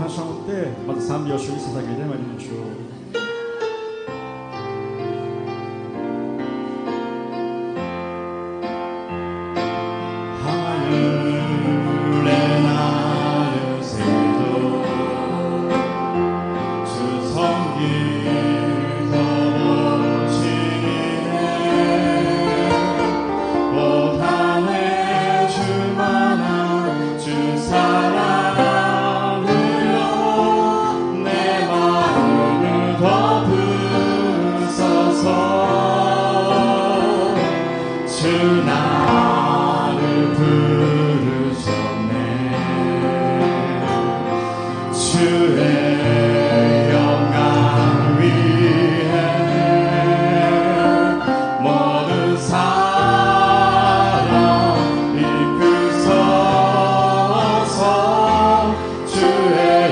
感謝を持ってまず賛美を主に捧げてまいりましょう。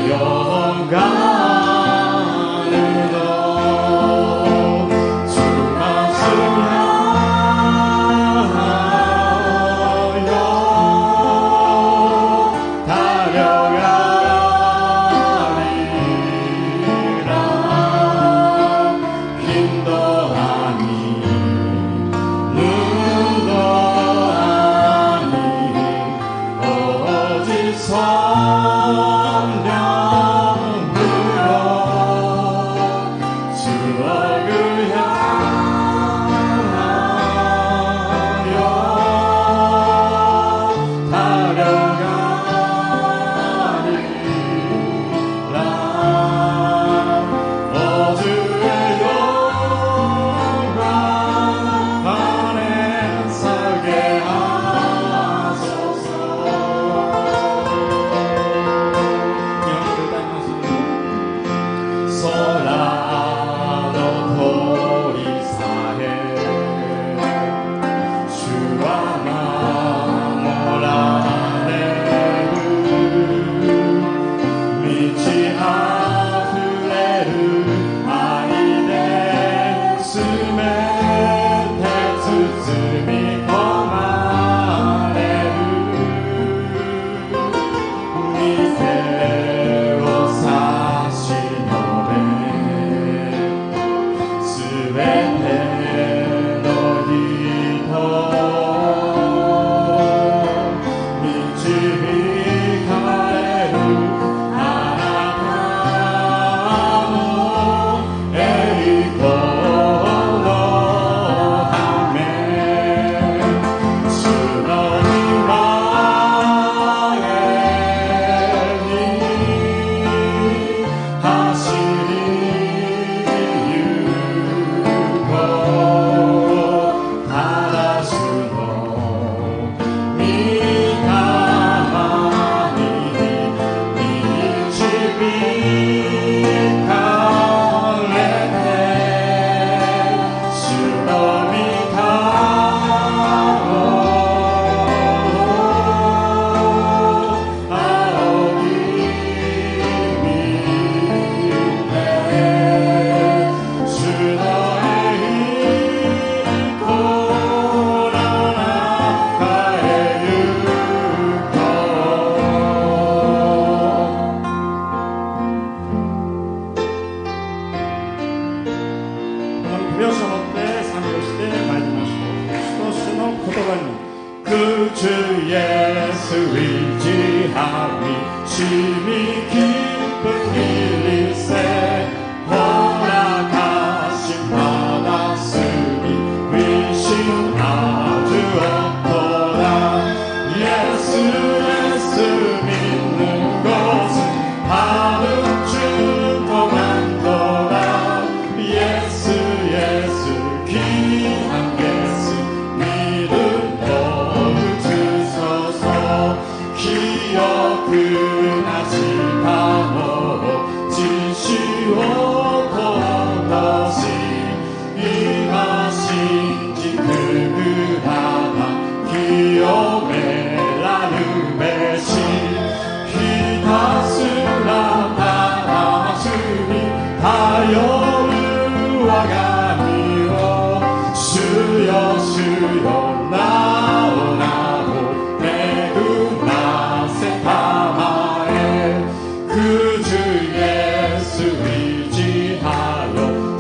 기억나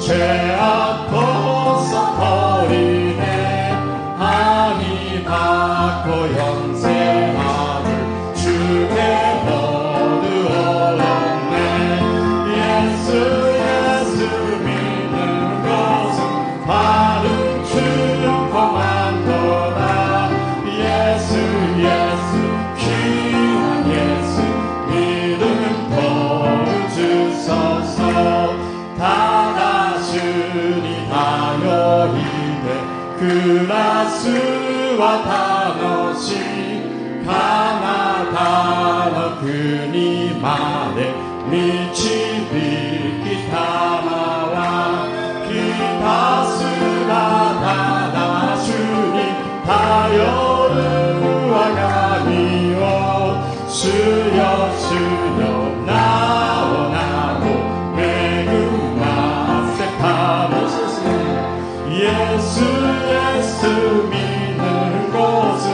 죄악 벗어버리네. 하니 받고 영생하를 주께 모두 얻었네. 예수 예수 믿는 것은 바른 축복만도다. 예수 예수 귀한 예수 믿음 도우 주소서. 다다스니 다여이되 그라스와 단어시 가나다너 그니 말에 미치 빌기 타마와 기다스라 다다스니 다여르와 가미오 수여 수여 나오나고 매금 맛에 타보소서. 예수 예수 믿는 것은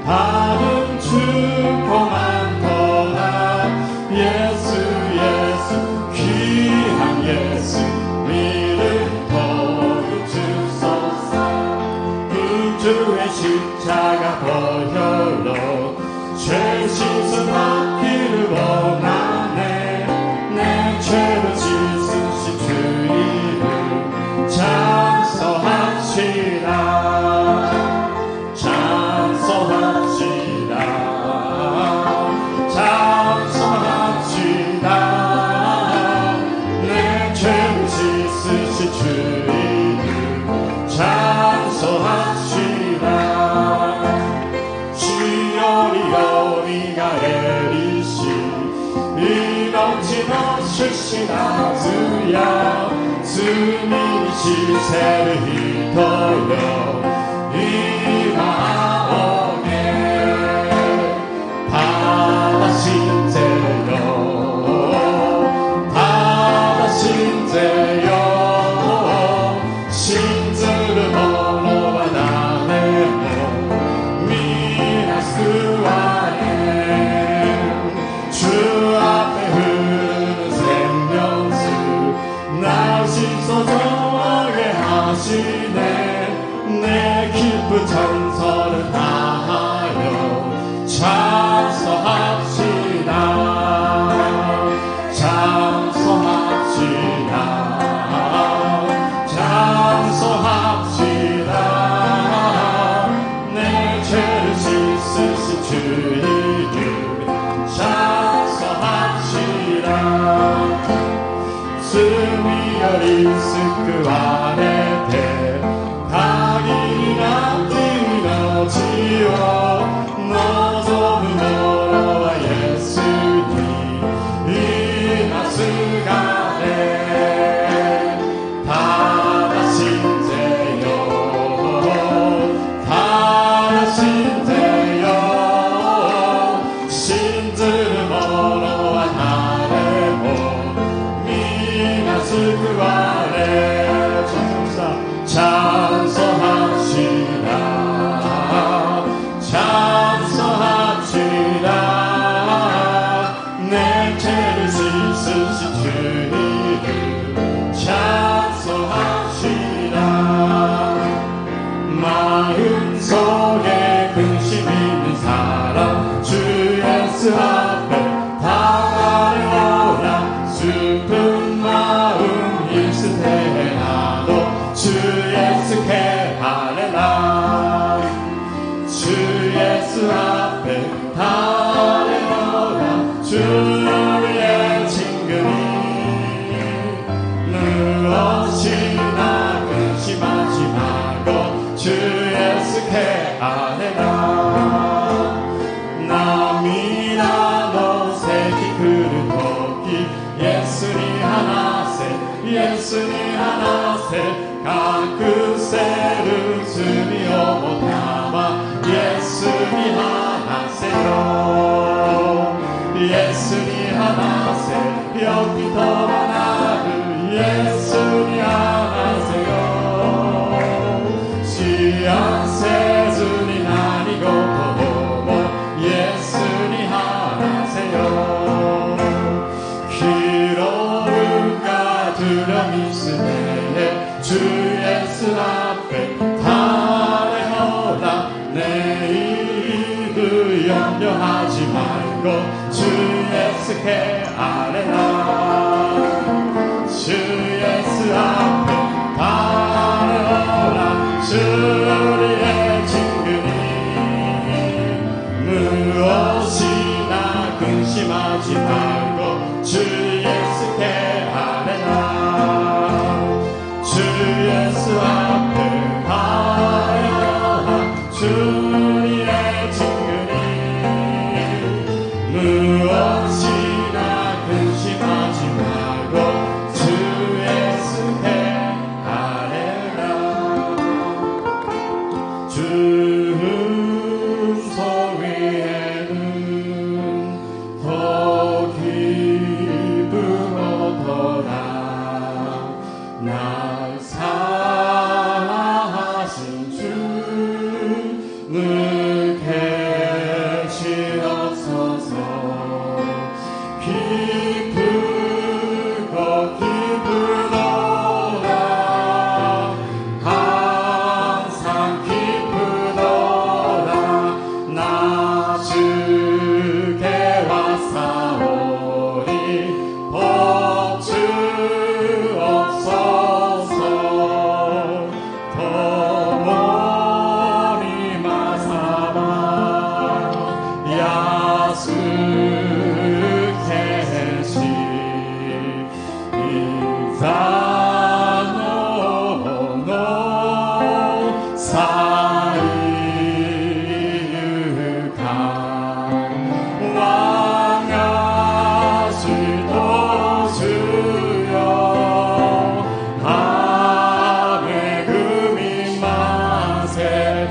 바른 축복만도다. 예수 예수 귀한 예수 믿음 도우 주소서. 구주의 십자가 보혈로 죄 씻어받기를 원하네. 내 죄를 씻으신 주 이름 찬송합시다. 찬송합시다. 찬송합시다. 내 죄를 씻으신 주 이름 찬송합시다. 주여리여리가 에리시 이 넘치는 주시나주야 주님이 시세를 휘도려 임하오네. 바다신제여 바다신제여 신주를 번호받아내고 미나스와네. 주 앞에 흐르는 생명수 날 씻어 정하게 하시네. 내 기쁜 전설을 다하여 찬송합시다. 찬송합시다. 찬송합시다. 내 죄를 씻으신 주 이름 찬송합시다. 스미어리스크 아래테 가기나 뛰어지어 너조무 너와 예수니 이나스가네. 다다신제여 다다신제여 신주를 멀어와 나래고 그 아래 찬송합시다. 찬송합시다. 내 죄를 씻으신 주 이름 찬송합시다. 마음속에 근심 있는 사람 주 예수 앞에 다가오라. 슬픈 마음 일스테하도 주 예수께 하래라. 주 예수 앞에 하래라. 주의 친근히 무엇이나 근심하지 말고 주 예수께 하래라. 남이나 너 새끼 그릇 토끼 예수니 하나세 예수니 하나세 가그세를 주미어 못하마 예수니 하나세요. 예수니 하나세 여기 더 많아를 예수니 하나세요. 시안세 주니 아니고 도모 예수니 하나세요. 두려움 있으네 곳 주 예수께 아뢰라. 주 예수 앞에 바라라. 주 우리의 증거니 무엇이나 근심하지 말고 주 예수께 아뢰라. 주 예수 앞에 바라라. 주 우리의 증거니 무엇이나 근심하지 말고 주 예수께 아뢰라. 주 음성 위에는 더 기쁨으로더라. 날 사랑하신 주는 계시옵소서. 기쁘고 기쁘도다. 항상 기쁘도다. 나 주께 왔사오니 복 주옵소서. 더 멀리 마사바 야수케시 인사노노 사이유간 왕하시도 주여 밤의 금이 맛에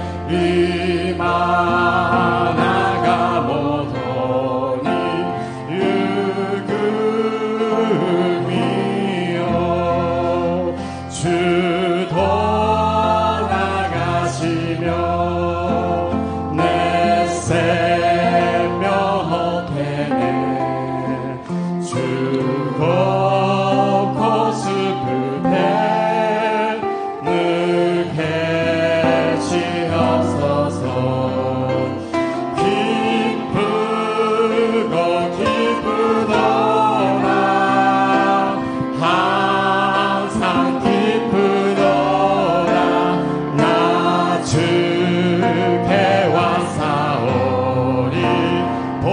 이만하가 모더니 유금이요. 주도 나가시며 내 생명 헛되네. 주고 고스프대 늘 계시옵소서. 기쁘고 기쁘도다. 항상 기쁘도다. 나 주께 왔사오니 복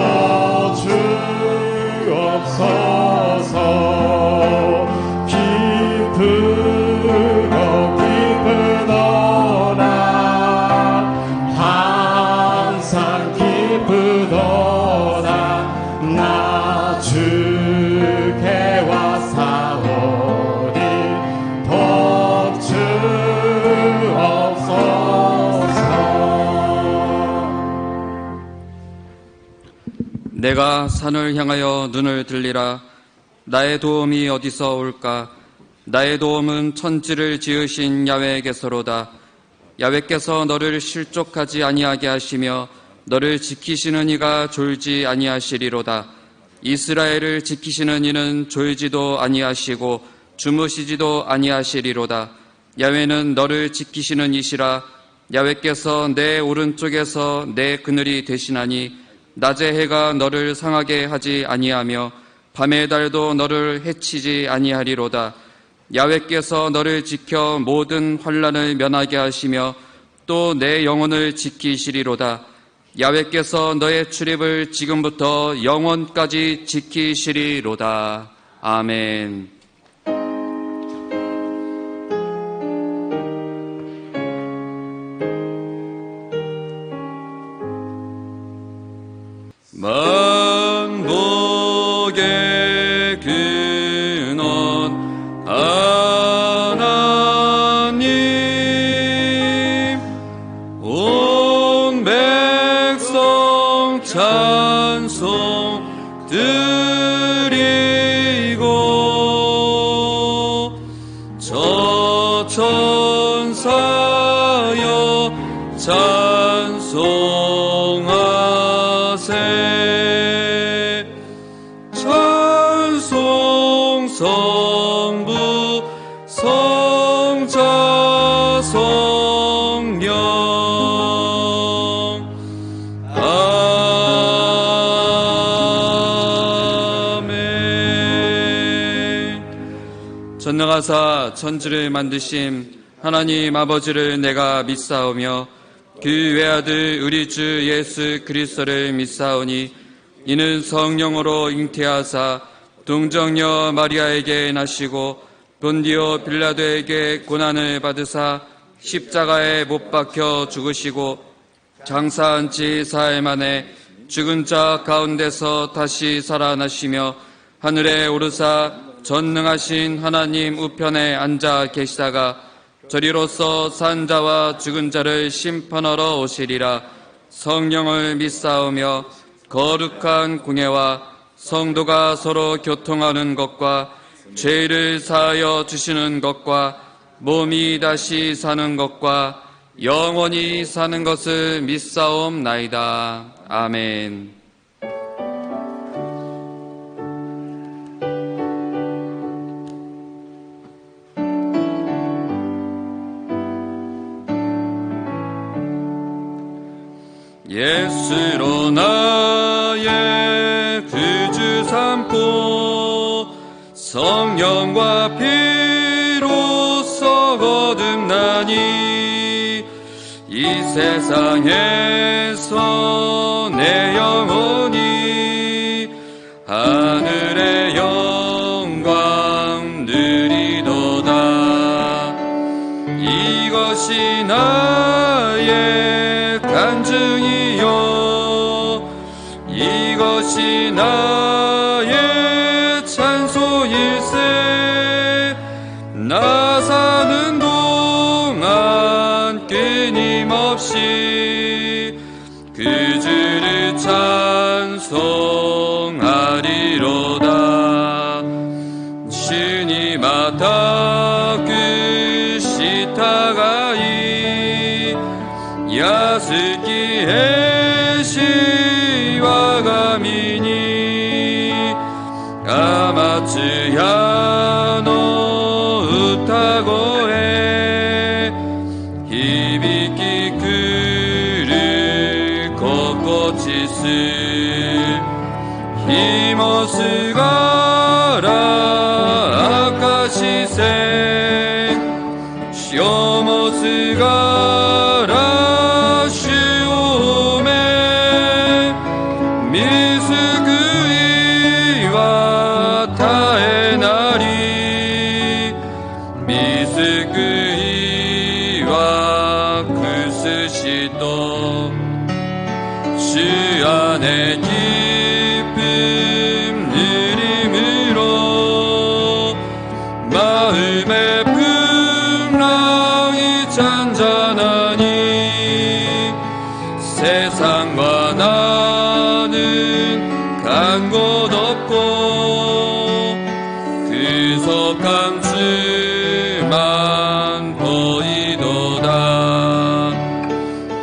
주옵소서. 기쁘고 기쁘도다. 항상 기쁘도다. 나 주께 왔사오니 복 주옵소서. 내가 산을 향하여 눈을 들리라. 나의 도움이 어디서 올까? 나의 도움은 천지를 지으신 야훼께서로다. 야훼께서 너를 실족하지 아니하게 하시며 너를 지키시는 이가 졸지 아니하시리로다. 이스라엘을 지키시는 이는 졸지도 아니하시고 주무시지도 아니하시리로다. 야훼는 너를 지키시는 이시라. 야훼께서 내 오른쪽에서 내 그늘이 되시나니 낮의 해가 너를 상하게 하지 아니하며 밤의 달도 너를 해치지 아니하리로다. 야훼께서 너를 지켜 모든 환난을 면하게 하시며 또 내 영혼을 지키시리로다. 야훼께서 너의 출입을 지금부터 영원까지 지키시리로다. 아멘. 만복의 근원 하나님, 온 백성 찬송 드리고 저 천사여 찬송하세. 찬송 성부 성자 성령 아멘. 전능하사 천지를 만드심 하나님 아버지를 내가 믿사오며 그 외아들 우리 주 예수 그리스도를 믿사오니 이는 성령으로 잉태하사 동정녀 마리아에게 나시고 본디오 빌라도에게 고난을 받으사 십자가에 못 박혀 죽으시고 장사한 지 사흘 만에 죽은 자 가운데서 다시 살아나시며 하늘에 오르사 전능하신 하나님 우편에 앉아 계시다가 저리로서 산 자와 죽은 자를 심판하러 오시리라. 성령을 믿사오며 거룩한 공예와 성도가 서로 교통하는 것과 죄를 사하여 주시는 것과 몸이 다시 사는 것과 영원히 사는 것을 믿사옵나이다. 아멘. 예수로 나의 구주 삼고 성령과 피로써 거듭나니 이 세상에서 내 영혼이 하늘의 영광 누리도다. 이것이 나의 간증이요 이것이 나의 찬송일세. 나 사는 동안 끊임없이 그 주를 찬송하리로다. 주님 앞 시타가이 야스키의 시와 가미니 아마츠야노 우타고에 히비키 쿠르 코코치스 히모스가라 아카시세 쇼모스가라 슈오메 미스그이와 타에나리 미스그이와 크스시토 주 안에 기쁨 누림으로 마음의 잔잔하니 세상과 나는 간 곳 없고 구속한 주만 보이도다.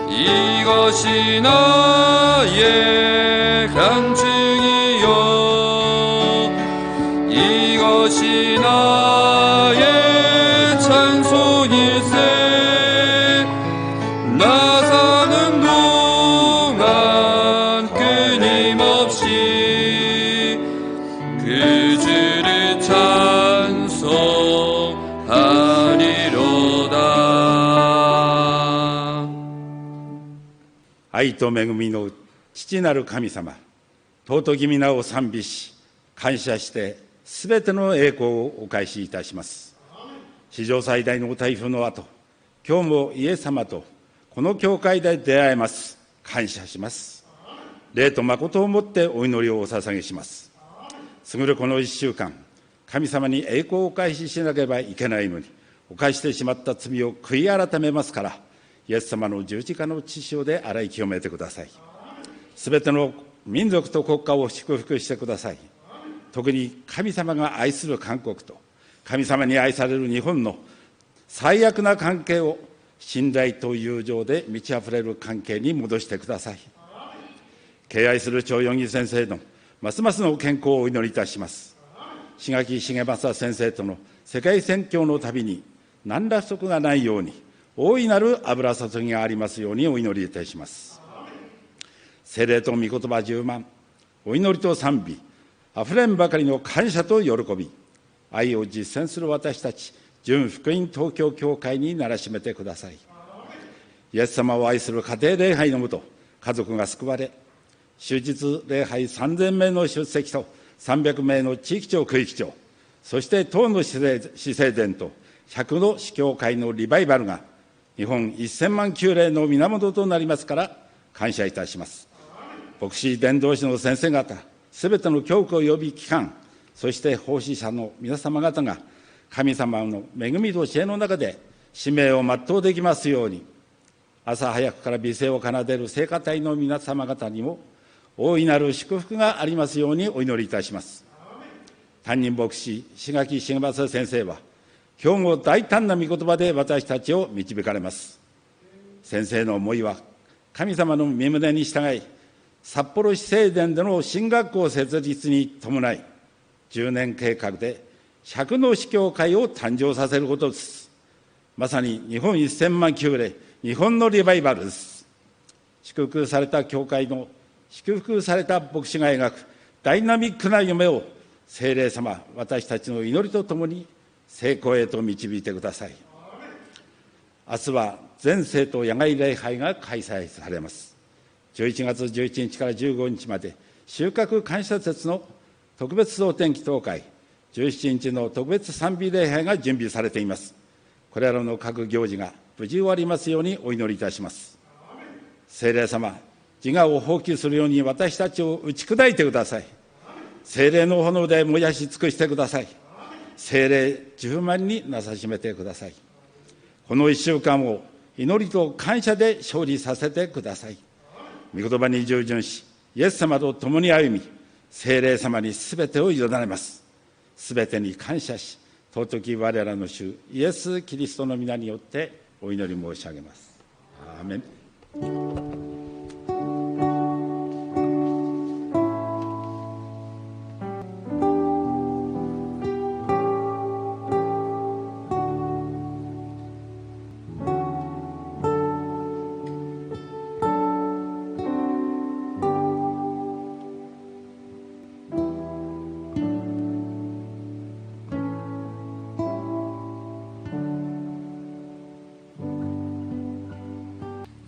이것이 나의 간증이요 이것이 나의 찬송일세. 나 사는 동안 끊임없이 그 주를 찬송하리로다. 愛と恵みの父なる神様、尊き皆を賛美し感謝してすべての栄光をお返しいたします。史上最大の台風の後、今日もイエス様とこの教会で出会えます。感謝します。礼と誠をもってお祈りをお捧げします。過ぐるこの1週間、神様に栄光をお返ししなければいけないのに、犯してしまった罪を悔い改めますから、イエス様の十字架の血潮で洗い清めてください。すべての民族と国家を祝福してください。特に神様が愛する韓国と、神様に愛される日本の最悪な関係を信頼と友情で満ち溢れる関係に戻してください。敬愛する張容疑先生のますますの健康をお祈りいたします。志垣重正先生との世界宣教の旅に何ら不足がないように、大いなる油注ぎがありますようにお祈りいたします。聖霊と御言葉充満、お祈りと賛美、あふれんばかりの感謝と喜び、愛を実践する私たち純福音東京教会にならしめてください。イエス様を愛する家庭礼拝のもと、家族が救われ、終日礼拝3000名の出席と300名の地域長区域長、そして党の司政殿と100の司教会のリバイバルが日本1000万旧礼の源となりますから感謝いたします。牧師伝道師の先生方、すべての教区及び機関、そして奉仕者の皆様方が神様の恵みと知恵の中で使命を全うできますように、朝早くから美声を奏でる聖歌隊の皆様方にも大いなる祝福がありますようにお祈りいたします。担任牧師志垣重政先生は今日も大胆な御言葉で私たちを導かれます。先生の思いは神様の御胸に従い、札幌市正殿での新学校設立に伴い10年計画で100の司教会を誕生させることです。まさに日本1000万旧礼、日本のリバイバルです。祝福された教会の祝福された牧師が描くダイナミックな夢を聖霊様、私たちの祈りとともに成功へと導いてください。明日は全生徒野外礼拝が開催されます。11月11日から15日まで収穫感謝節の特別総天気祷会、17日の特別賛美礼拝が準備されています。これらの各行事が無事終わりますようにお祈りいたします。聖霊様、自我を放棄するように私たちを打ち砕いてください。聖霊の炎で燃やし尽くしてください。聖霊10万になさしめてください。この1週間を祈りと感謝で勝利させてください。御言葉に従順し、イエス様と共に歩み、聖霊様にすべてを委ねます。すべてに感謝し、尊き我らの主イエス・キリストの皆によってお祈り申し上げます。アーメン。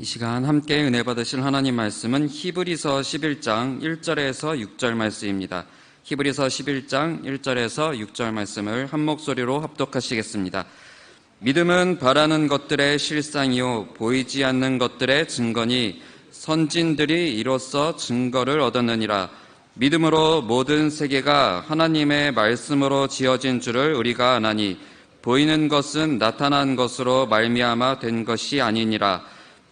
이 시간 함께 은혜 받으실 하나님 말씀은 히브리서 11장 1절에서 6절 말씀입니다. 히브리서 11장 1절에서 6절 말씀을 한 목소리로 합독하시겠습니다. 믿음은 바라는 것들의 실상이요 보이지 않는 것들의 증거니 선진들이 이로써 증거를 얻었느니라. 믿음으로 모든 세계가 하나님의 말씀으로 지어진 줄을 우리가 아나니 보이는 것은 나타난 것으로 말미암아 된 것이 아니니라.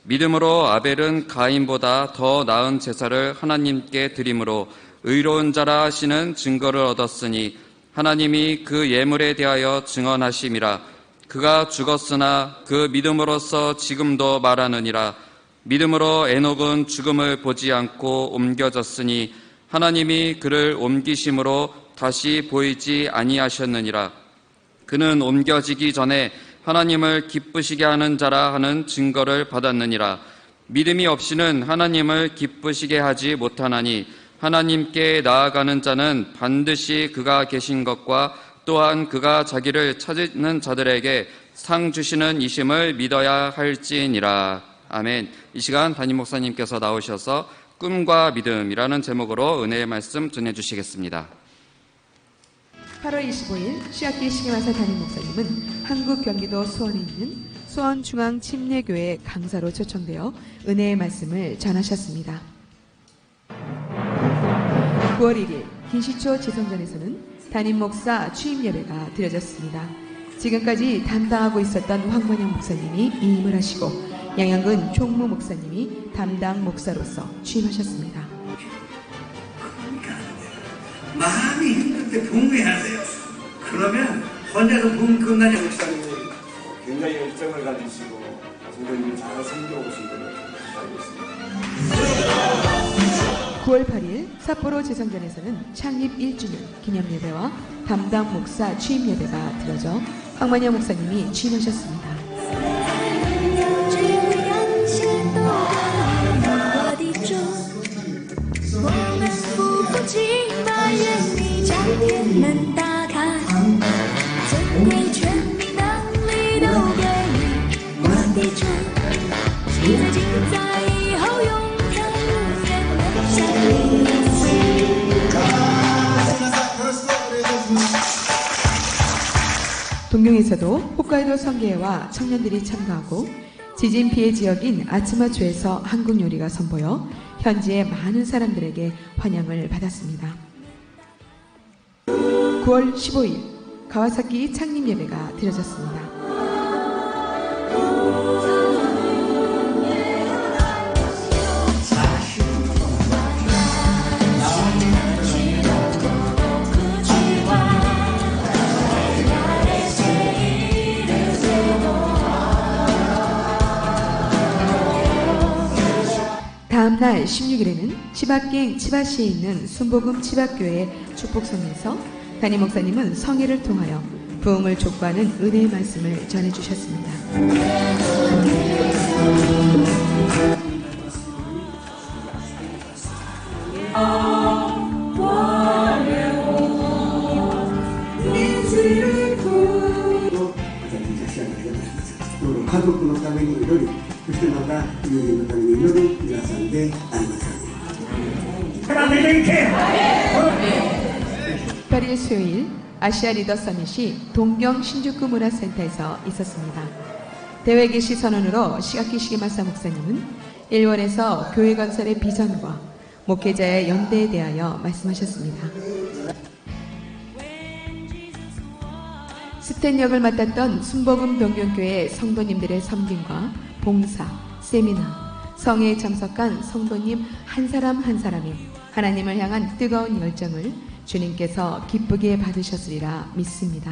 믿음으로 아벨은 가인보다 더 나은 제사를 하나님께 드림으로 의로운 자라 하시는 증거를 얻었으니 하나님이 그 예물에 대하여 증언하심이라. 그가 죽었으나 그 믿음으로써 지금도 말하느니라. 믿음으로 에녹은 죽음을 보지 않고 옮겨졌으니 하나님이 그를 옮기심으로 다시 보이지 아니하셨느니라. 그는 옮겨지기 전에 하나님을 기쁘시게 하는 자라 하는 증거를 받았느니라. 믿음이 없이는 하나님을 기쁘시게 하지 못하나니 하나님께 나아가는 자는 반드시 그가 계신 것과 또한 그가 자기를 찾는 자들에게 상 주시는 이심을 믿어야 할지니라. 아멘. 이 시간 담임 목사님께서 나오셔서 꿈과 믿음이라는 제목으로 은혜의 말씀 전해주시겠습니다. 8월 25일 시학기 시계마사 담임 목사님은 한국 경기도 수원에 있는 수원중앙침례교회 강사로 초청되어 은혜의 말씀을 전하셨습니다. 9월 1일 김시초 지성전에서는 담임 목사 취임 예배가 드려졌습니다. 지금까지 담당하고 있었던 황만영 목사님이 이임을 하시고 양양근 총무 목사님이 담당 목사로서 취임하셨습니다. 마음이 힘들 때 봉해야 돼요. 그러면 혼자서 봉 끝나냐. 목사님이 굉장히 열정을 가지시고 성도님이 잘 섬겨오시기를 바라고 있습니다. 9월 8일 삿포로 지성전에서는 창립 1주년 기념 예배와 담당 목사 취임 예배가 드려져 황만영 목사님이 취임하셨습니다. 的给你，我的船，已经在以后永在无限的山里。 동경에서도 홋카이도 성게와 청년들이 참가하고 지진 피해 지역인 아츠마주에서 한국 요리가 선보여 현지의 많은 사람들에게 환영을 받았습니다. 9월 15일 가와사키 창립 예배가 드려졌습니다. 다음날 16일에는 치바県 치바시에 있는 순복음 치바교회 축복성에서 담임 목사님은 성회를 통하여 부흥을 촉구하는 은혜의 말씀을 전해주셨습니다. 가족의 ために祈り、そしてまた友人のために祈る皆さんであります。 18일 수요일 아시아 리더 서밋이 동경 신주쿠 문화센터에서 있었습니다. 대회 개시 선언으로 시가키 시게마사 목사님은 일본에서 교회 건설의 비전과 목회자의 연대에 대하여 말씀하셨습니다. 스탠 역을 맡았던 순복음 동경교회 성도님들의 섬김과 봉사, 세미나, 성회에 참석한 성도님 한 사람 한 사람이 하나님을 향한 뜨거운 열정을 주님께서 기쁘게 받으셨으리라 믿습니다.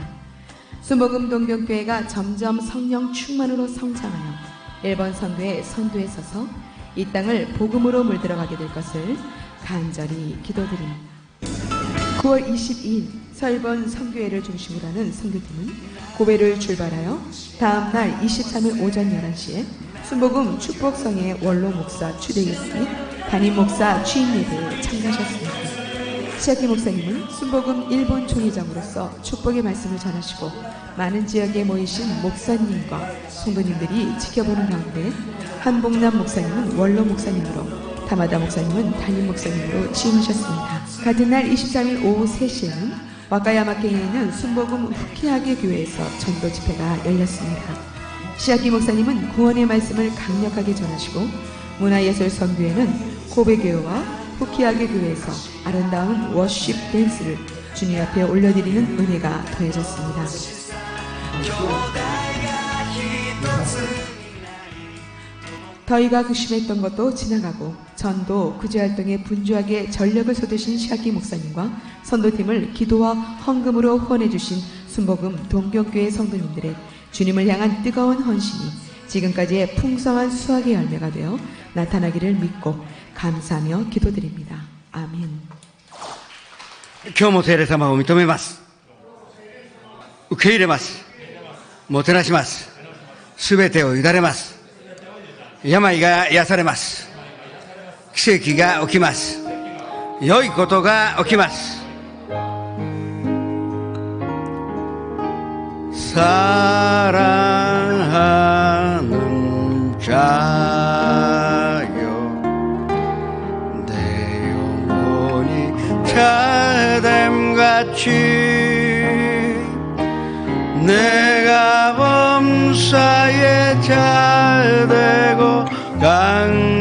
순복음 동경교회가 점점 성령 충만으로 성장하여 일본 선교의 선두에 서서 이 땅을 복음으로 물들어가게 될 것을 간절히 기도드립니다. 9월 22일 서일본 선교회를 중심으로 하는 선교팀은 고베를 출발하여 다음날 23일 오전 11시에 순복음 축복성의 원로 목사 추대기스 및 담임 목사 취임 예배에 참가하셨습니다. 시아키 목사님은 순복음 일본 총회장으로서 축복의 말씀을 전하시고 많은 지역에 모이신 목사님과 성도님들이 지켜보는 가운데 한복남 목사님은 원로 목사님으로 타마다 목사님은 담임 목사님으로 취임하셨습니다. 같은 날 23일 오후 3시에는 와카야마県에 있는 순복음 후키하게 교회에서 전도 집회가 열렸습니다. 시아키 목사님은 구원의 말씀을 강력하게 전하시고 문화예술 선교회는 고베교회와 후키하게 교회에서 아름다운 워십 댄스를 주님 앞에 올려드리는 은혜가 더해졌습니다. 더위가 극심했던 것도 지나가고 전도 구제활동에 분주하게 전력을 쏟으신 시아키 목사님과 선도팀을 기도와 헌금으로 후원해주신 순복음 동경교회 성도님들의 주님을 향한 뜨거운 헌신이 지금까지의 풍성한 수확의 열매가 되어 나타나기를 믿고 감사하며 기도드립니다. 아멘. 今日も聖霊様を認めます。受け入れます。もてなします。すべてを委ねます。病が癒されます。奇跡が起きます。良いことが起きます。사랑하는 자여 내 영혼이 자됨같이 내가 범사에 잘되고 강건하기를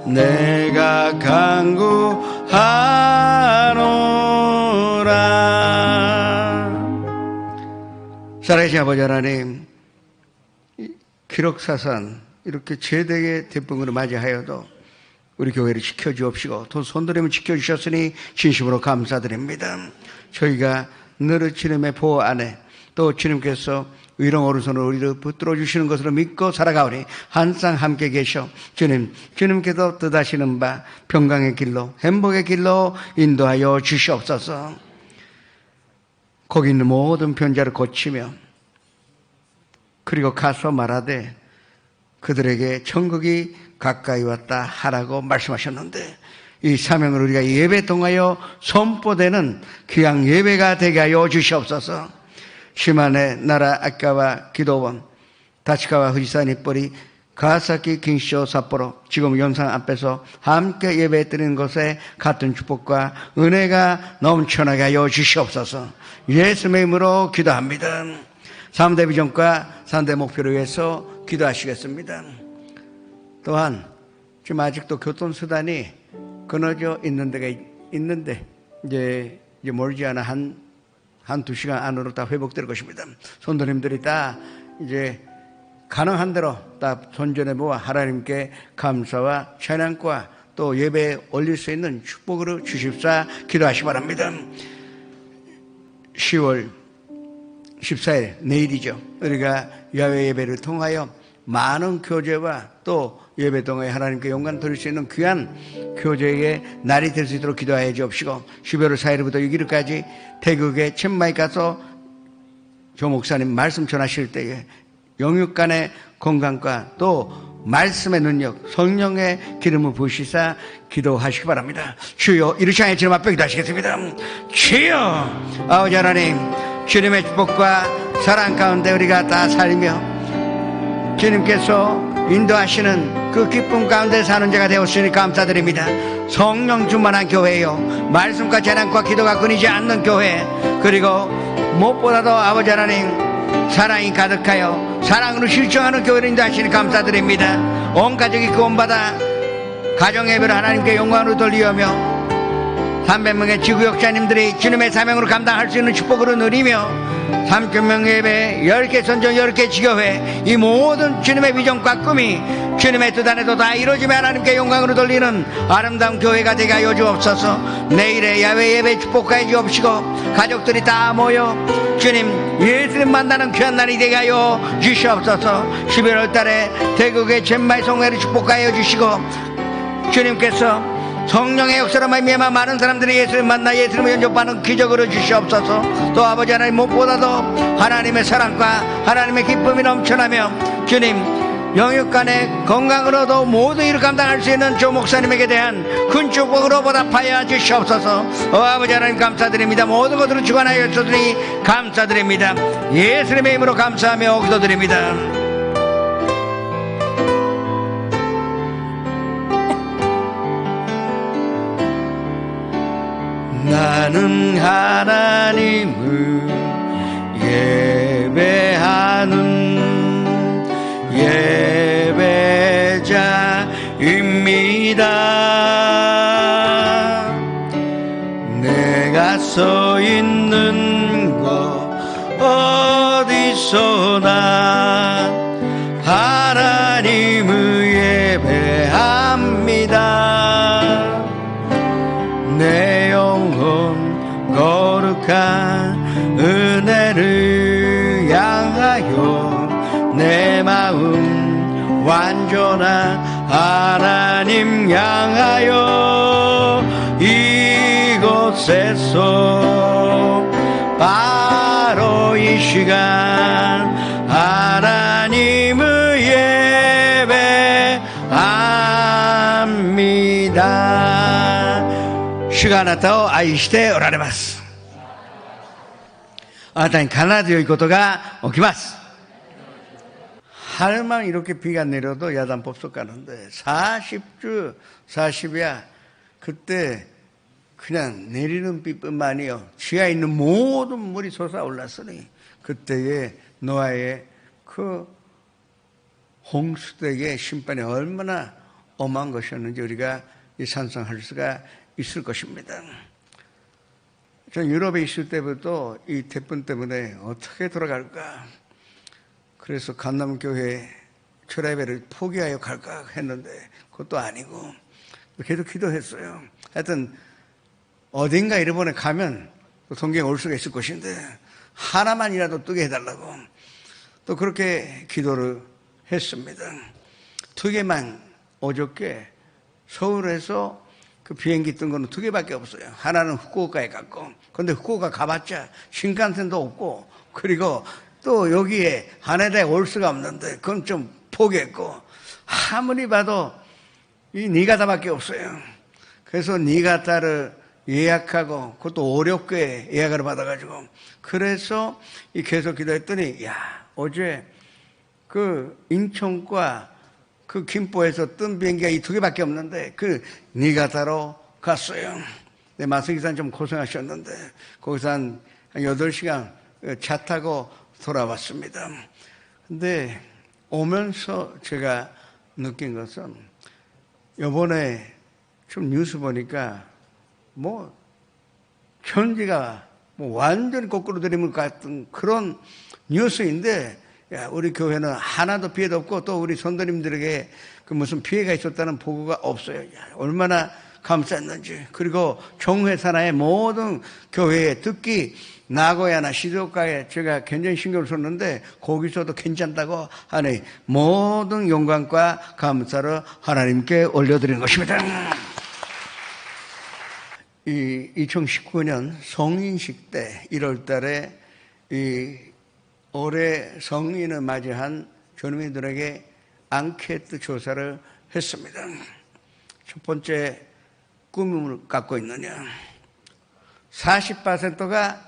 내가 간구하노라. 살아계신 아버지 하나님, 기록사선 이렇게 최대의 대풍으로 맞이하여도 우리 교회를 지켜주옵시고 또 손들임을 지켜주셨으니 진심으로 감사드립니다. 저희가 늘 주님의 보호 안에 또 주님께서 위로 오른손으로 우리를 붙들어 주시는 것으로 믿고 살아가오니 항상 함께 계셔 주님께서 뜻하시는 바 평강의 길로 행복의 길로 인도하여 주시옵소서. 거기 있는 모든 변자를 고치며 그리고 가서 말하되 그들에게 천국이 가까이 왔다 하라고 말씀하셨는데 이 사명을 우리가 예배 통하여 선포되는 귀한 예배가 되게 하여 주시옵소서. 시마네 나라 아카와 기도원, 다치카와 후지산 입벌이 가와사키 긴시오 삿포로 지금 영상 앞에서 함께 예배드리는 것에 같은 축복과 은혜가 넘쳐나게 하여 주시옵소서. 예수님의 이름으로 기도합니다. 3대 비전과 3대 목표를 위해서 기도하시겠습니다. 또한 지금 아직도 교통수단이 끊어져 있는 데가 있는데 이제 멀지 않아 한 2시간 안으로 다 회복될 것입니다. 성도님들이 다 이제 가능한 대로 다 손전에 모아 하나님께 감사와 찬양과 또 예배에 올릴 수 있는 축복으로 주십사 기도하시 바랍니다. 10월 14일 내일이죠. 우리가 야외 예배를 통하여 많은 교제와 또 예배 동안에 하나님께 영광 돌릴 수 있는 귀한 교제의 날이 될 수 있도록 기도하여 주옵시고 12월 4일부터 6일까지 태국의 첸마이 가서 조 목사님 말씀 전하실 때에 영육 간의 건강과 또 말씀의 능력, 성령의 기름을 부으시사 기도하시기 바랍니다. 주여, 이르시 향해 주님 앞에 기도하시겠습니다. 주여, 아버지 하나님, 주님의 축복과 사랑 가운데 우리가 다 살며 주님께서 인도하시는 그 기쁨 가운데 사는 자가 되었으니 감사드립니다. 성령 충만한 교회요, 말씀과 찬양과 기도가 끊이지 않는 교회, 그리고 무엇보다도 아버지 하나님 사랑이 가득하여 사랑으로 실천하는 교회를 인도하시니 감사드립니다. 온 가족이 구원받아 가정예배를 하나님께 영광으로 돌리며 300명의 지구역사님들이 주님의 사명으로 감당할 수 있는 축복으로 누리며 3,000명 예배, 10개 선정, 10개 지교회, 이 모든 주님의 비전과 꿈이 주님의 뜻 안에도 다 이루어지며 하나님께 영광으로 돌리는 아름다운 교회가 되게 하여 주옵소서. 내일의 야외 예배 축복하여 주옵시고 가족들이 다 모여 주님 예수님 만나는 귀한 날이 되게 하여 주시옵소서. 11월 달에 태국의 첸마이 성회를 축복하여 주시고 주님께서 성령의 역사로 말미암아 많은 사람들이 예수를 만나 예수님을 영접하는 기적으로 주시옵소서. 또 아버지 하나님 무엇보다도 하나님의 사랑과 하나님의 기쁨이 넘쳐나며 주님 영육간의 건강으로도 모든 일을 감당할 수 있는 조 목사님에게 대한 큰 축복으로 보답하여 주시옵소서. 아버지 하나님 감사드립니다. 모든 것으로 주관하여 주시니 감사드립니다. 예수님의 이름으로 감사하며 기도드립니다. 나는 하나님을 예배하는 예배자입니다. 내가 서 있는 곳 어디서나 하나님을 예배합니다. 내 영혼 거룩한 은혜를 향하여 내 마음 완전한 하나님 향하여 이곳에서 바로 이 시간 하나님을 예배합니다. 시간을 더愛しておられます。あなたに必ず良いことが起きます。 하루만 이렇게 비가 내려도 야단 법석 가는데 40주 40이야 그때 그냥 내리는 비뿐만이요 지하에 있는 모든 물이 솟아올랐으니 그때의 노아의 그 홍수대의 심판이 얼마나 엄한 것이었는지 우리가 상상할 수가 있을 것입니다. 전 유럽에 있을 때부터 이 태풍 때문에 어떻게 돌아갈까 그래서 강남교회 철야예배를 포기하여 갈까 했는데 그것도 아니고 계속 기도했어요. 하여튼 어딘가 일본에 가면 성경에 올 수가 있을 것인데 하나만이라도 뜨게 해달라고 또 그렇게 기도를 했습니다. 두 개만 어저께 서울에서 그 비행기 뜬 거는 두 개밖에 없어요. 하나는 후쿠오카에 갔고 근데 후쿠오카 가봤자 신칸센도 없고 그리고 또 여기에 하네다에 올 수가 없는데 그건 좀 포기했고 아무리 봐도 이 니가타밖에 없어요. 그래서 니가타를 예약하고 그것도 어렵게 예약을 받아가지고 그래서 계속 기도했더니 어제 그 인천과 그 김포에서 뜬 비행기가 이 두 개밖에 없는데 그 니가타로 갔어요. 네, 마승기사는 좀 고생하셨는데 거기서 한 8시간 차 타고 돌아왔습니다. 근데 오면서 제가 느낀 것은 이번에 좀 뉴스 보니까 현지가 완전히 거꾸로 들이는 것 같은 그런 뉴스인데 우리 교회는 하나도 피해도 없고 또 우리 선도님들에게 그 무슨 피해가 있었다는 보고가 없어요. 얼마나 감사했는지. 그리고 종회 산하의 모든 교회에 특히 나고야나 시즈오카에 제가 굉장히 신경을 썼는데 거기서도 괜찮다고 하니 모든 영광과 감사를 하나님께 올려드리는 것입니다. 이 2019년 성인식 때 1월 달에 올해 성인을 맞이한 교민들에게 앙케이트 조사를 했습니다. 첫 번째, 꿈을 갖고 있느냐. 40%가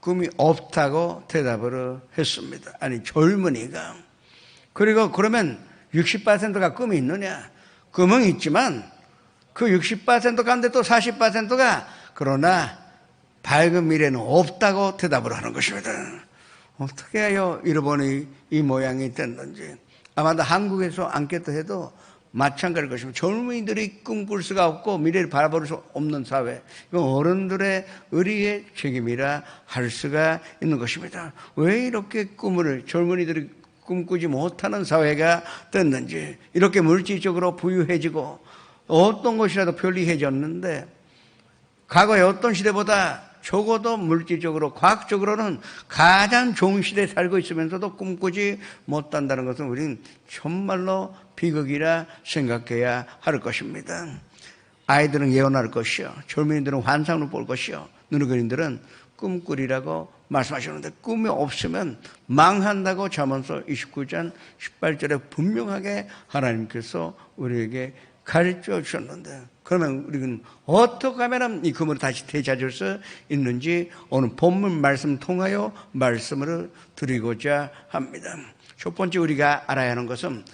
꿈이 없다고 대답을 했습니다. 아니, 젊은이가. 그리고 그러면 60%가 꿈이 있느냐. 꿈은 있지만 그 60% 가운데 또 40%가 그러나 밝은 미래는 없다고 대답을 하는 것입니다. 어떻게 해요? 일본이 이 모양이 됐는지. 아마도 한국에서 앙케이트 해도 마찬가지일 것입니다. 젊은이들이 꿈꿀 수가 없고 미래를 바라볼 수 없는 사회. 이건 어른들의 의리의 책임이라 할 수가 있는 것입니다. 왜 이렇게 꿈을 젊은이들이 꿈꾸지 못하는 사회가 됐는지, 이렇게 물질적으로 부유해지고 어떤 것이라도 편리해졌는데 과거의 어떤 시대보다 적어도 물질적으로 과학적으로는 가장 좋은 시대에 살고 있으면서도 꿈꾸지 못한다는 것은 우리는 정말로 비극이라 생각해야 할 것입니다. 아이들은 예언할 것이요, 젊은이들은 환상을 볼 것이요, 누누그린들은 꿈꾸리라고 말씀하셨는데 꿈이 없으면 망한다고 잠언서 29장 18절에 분명하게 하나님께서 우리에게 가르쳐 주셨는데, 그러면 우리는 어떻게 하면 이 꿈을 다시 되찾을 수 있는지 오늘 본문 말씀 통하여 말씀을 드리고자 합니다. 첫 번째 우리가 알아야 하는 것은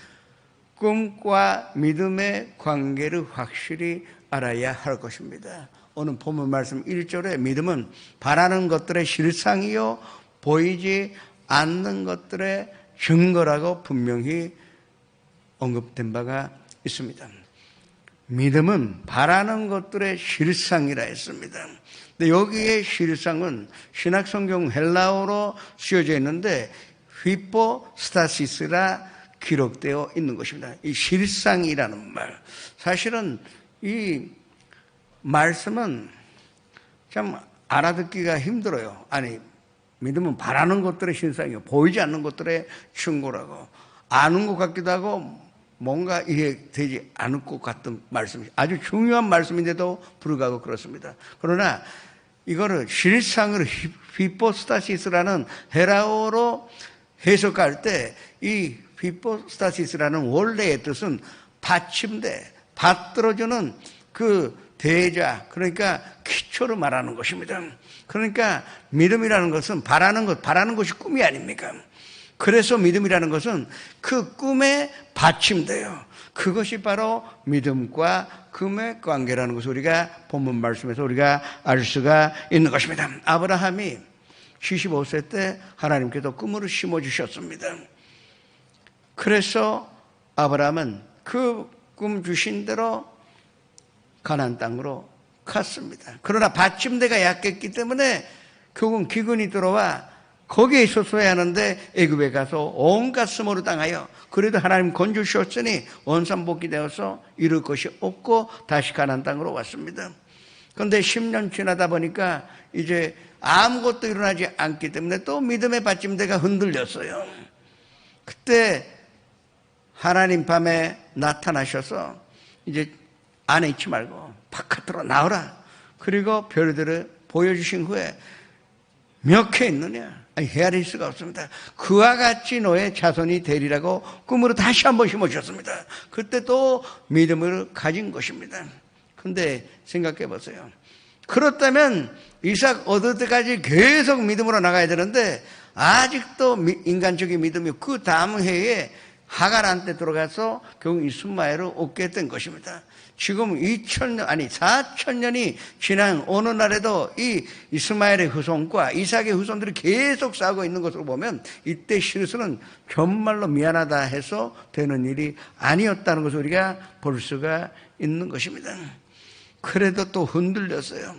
꿈과 믿음의 관계를 확실히 알아야 할 것입니다. 오늘 본문 말씀 1절에 믿음은 바라는 것들의 실상이요 보이지 않는 것들의 증거라고 분명히 언급된 바가 있습니다. 믿음은 바라는 것들의 실상이라 했습니다. 근데 여기에 실상은 신약성경 헬라어로 쓰여져 있는데 히포스타시스라 기록되어 있는 것입니다. 이 실상이라는 말, 사실은 이 말씀은 참 알아듣기가 힘들어요. 아니, 믿음은 바라는 것들의 실상이요 보이지 않는 것들의 증거라고. 아는 것 같기도 하고 뭔가 이해되지 않을 것 같은 말씀이 아주 중요한 말씀인데도 불구하고 그렇습니다. 그러나 이거를 실상으로 히포스타시스라는 헬라어로 해석할 때 이 히포스타시스라는 원래의 뜻은 받침대, 받들어주는 그 대자, 그러니까 기초를 말하는 것입니다. 그러니까 믿음이라는 것은 바라는 것이 꿈이 아닙니까? 그래서 믿음이라는 것은 그 꿈에 받침돼요. 그것이 바로 믿음과 꿈의 관계라는 것을 우리가 본문 말씀에서 우리가 알 수가 있는 것입니다. 아브라함이 75세 때 하나님께서 꿈으로 심어주셨습니다. 그래서 아브라함은 그 꿈 주신 대로 가나안 땅으로 갔습니다. 그러나 받침대가 약했기 때문에 결국은 기근이 들어와 거기에 있었어야 하는데 애굽에 가서 온갖 수모를 당하여 그래도 하나님 건져주셨으니 원산복귀되어서 이룰 것이 없고 다시 가나안 땅으로 왔습니다. 그런데 10년 지나다 보니까 이제 아무것도 일어나지 않기 때문에 또 믿음의 받침대가 흔들렸어요. 그때 하나님 밤에 나타나셔서 이제 안에 있지 말고 바깥으로 나오라. 그리고 별들을 보여주신 후에 몇 개 있느냐? 헤아릴 수가 없습니다. 그와 같이 너의 자손이 되리라고 꿈으로 다시 한번 심어주셨습니다. 그때 또 믿음을 가진 것입니다. 그런데 생각해 보세요. 그렇다면 이삭 얻을 때까지 계속 믿음으로 나가야 되는데 아직도 인간적인 믿음이 그 다음 해에 하갈한테 들어가서 결국 이스마엘을 얻게 된 것입니다. 지금 4,000년이 지난 어느 날에도 이 이스마엘의 후손과 이삭의 후손들이 계속 싸우고 있는 것으로 보면 이때 시르스는 정말로 미안하다 해서 되는 일이 아니었다는 것을 우리가 볼 수가 있는 것입니다. 그래도 또 흔들렸어요.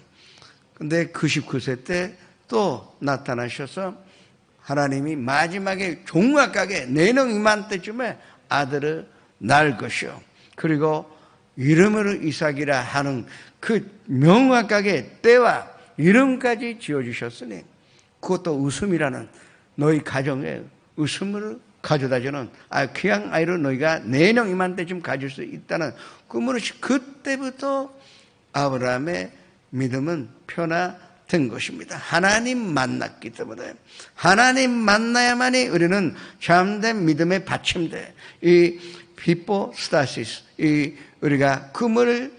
근데 99세 때 또 나타나셔서 하나님이 마지막에 종각하게 내년 이맘때쯤에 아들을 낳을 것이요. 그리고 이름으로 이삭이라 하는 그 명확하게 때와 이름까지 지어주셨으니 그것도 웃음이라는 너희 가정에 웃음을 가져다주는 귀한 아이를 너희가 내년 이맘때쯤 가질 수 있다는 꿈으로 그때부터 아브라함의 믿음은 변화된 것입니다. 하나님 만났기 때문에 하나님 만나야만이 우리는 참된 믿음의 받침대 이 히포스타시스 이 우리가 금을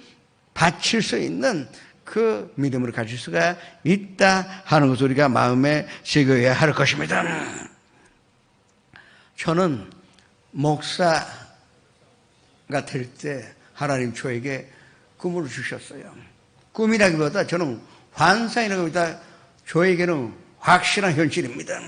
바칠 수 있는 그 믿음을 가질 수가 있다 하는 것을 우리가 마음에 새겨야 할 것입니다. 저는 목사가 될 때 하나님 저에게 꿈을 주셨어요. 꿈이라기보다 저는 환상이라고 합니다. 저에게는 확실한 현실입니다.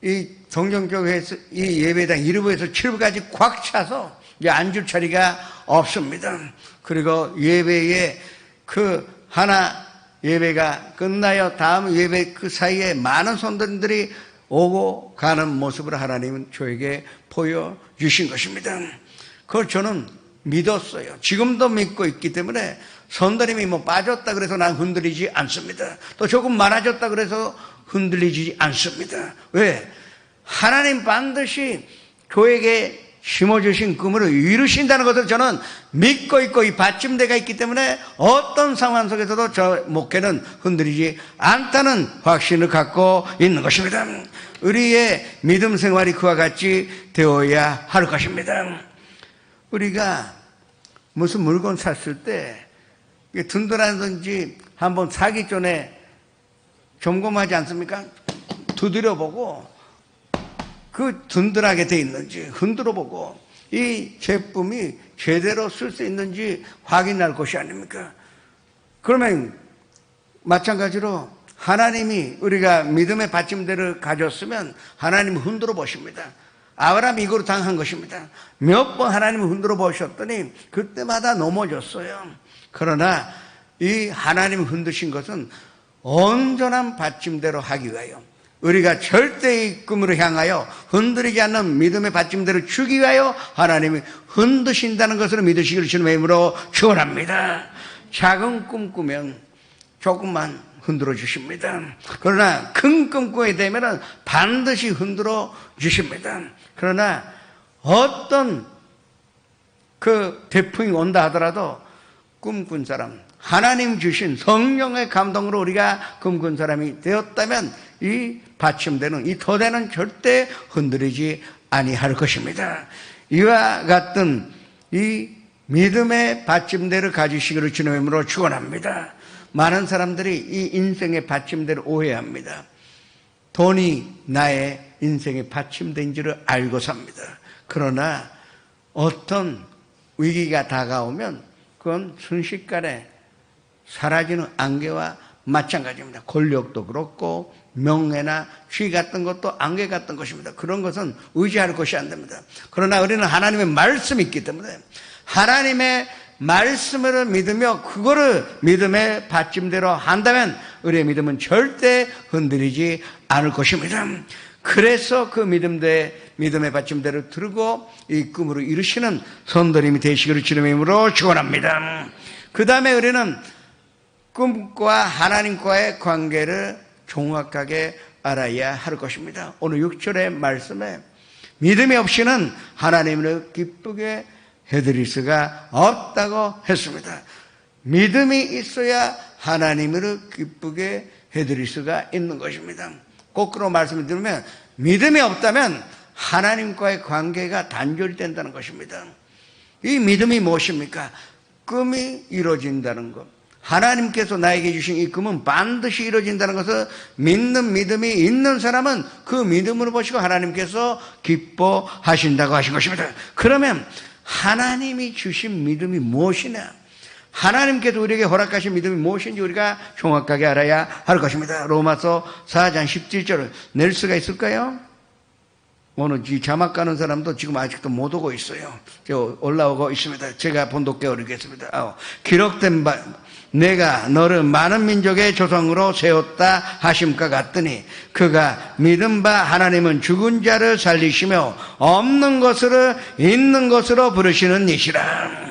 이 성경교회에서 이 예배당 1부에서 7부까지 꽉 차서 이제 앉을 자리가 없습니다. 그리고 예배에 그 하나 예배가 끝나요. 다음 예배 그 사이에 많은 성도들이 오고 가는 모습을 하나님은 저에게 보여주신 것입니다. 그걸 저는 믿었어요. 지금도 믿고 있기 때문에 성도님이 뭐 빠졌다 그래서 난 흔들리지 않습니다. 또 조금 많아졌다 그래서 흔들리지 않습니다. 왜? 하나님 반드시 저에게 심어주신 꿈을 이루신다는 것을 저는 믿고 있고 이 받침대가 있기 때문에 어떤 상황 속에서도 저 목회는 흔들리지 않다는 확신을 갖고 있는 것입니다. 우리의 믿음 생활이 그와 같이 되어야 할 것입니다. 우리가 무슨 물건 샀을 때 든든하든지 한번 사기 전에 점검하지 않습니까? 두드려보고 그 든든하게 돼 있는지 흔들어보고 이 제품이 제대로 쓸 수 있는지 확인할 것이 아닙니까? 그러면 마찬가지로 하나님이 우리가 믿음의 받침대를 가졌으면 하나님을 흔들어 보십니다. 아브라함이 이거로 당한 것입니다. 몇 번 하나님을 흔들어 보셨더니 그때마다 넘어졌어요. 그러나 이 하나님을 흔드신 것은 온전한 받침대로 하기 위하여 우리가 절대의 꿈으로 향하여 흔들리지 않는 믿음의 받침대를 주기 위하여 하나님이 흔드신다는 것을 믿으시기를 주님의 이름으로 축원합니다. 작은 꿈 꾸면 조금만 흔들어 주십니다. 그러나 큰 꿈 꾸게 되면 반드시 흔들어 주십니다. 그러나 어떤 그 태풍이 온다 하더라도 꿈꾼 사람, 하나님 주신 성령의 감동으로 우리가 꿈꾼 사람이 되었다면 이 받침대는 이 토대는 절대 흔들리지 아니할 것입니다. 이와 같은 이 믿음의 받침대를 가지시기를 주님의 이름으로 축원합니다. 많은 사람들이 이 인생의 받침대를 오해합니다. 돈이 나의 인생의 받침대인 줄을 알고 삽니다. 그러나 어떤 위기가 다가오면 그건 순식간에 사라지는 안개와 마찬가지입니다. 권력도 그렇고 명예나 쥐 같은 것도 안개 같은 것입니다. 그런 것은 의지할 것이 안 됩니다. 그러나 우리는 하나님의 말씀이 있기 때문에 하나님의 말씀을 믿으며 그거를 믿음의 받침대로 한다면 우리의 믿음은 절대 흔들리지 않을 것입니다. 그래서 그 믿음의 받침대를 들고 이 꿈으로 이루시는 성도님이 되시기를 주님의 이름으로 축원합니다. 그 다음에 우리는 꿈과 하나님과의 관계를 정확하게 알아야 할 것입니다. 오늘 6절의 말씀에 믿음이 없이는 하나님을 기쁘게 해드릴 수가 없다고 했습니다. 믿음이 있어야 하나님을 기쁘게 해드릴 수가 있는 것입니다. 거꾸로 말씀을 드리면 믿음이 없다면 하나님과의 관계가 단절된다는 것입니다. 이 믿음이 무엇입니까? 꿈이 이루어진다는 것, 하나님께서 나에게 주신 이 꿈은 반드시 이루어진다는 것을 믿는 믿음이 있는 사람은 그 믿음으로 보시고 하나님께서 기뻐하신다고 하신 것입니다. 그러면 하나님이 주신 믿음이 무엇이냐? 하나님께서 우리에게 허락하신 믿음이 무엇인지 우리가 정확하게 알아야 할 것입니다. 로마서 4장 17절을 낼 수가 있을까요? 오늘 이 자막 가는 사람도 지금 아직도 못 오고 있어요. 올라오고 있습니다. 제가 본독해 올리겠습니다. 기록된 바 내가 너를 많은 민족의 조상으로 세웠다 하심과 같더니 그가 믿은 바 하나님은 죽은 자를 살리시며 없는 것으로 있는 것으로 부르시는 이시라.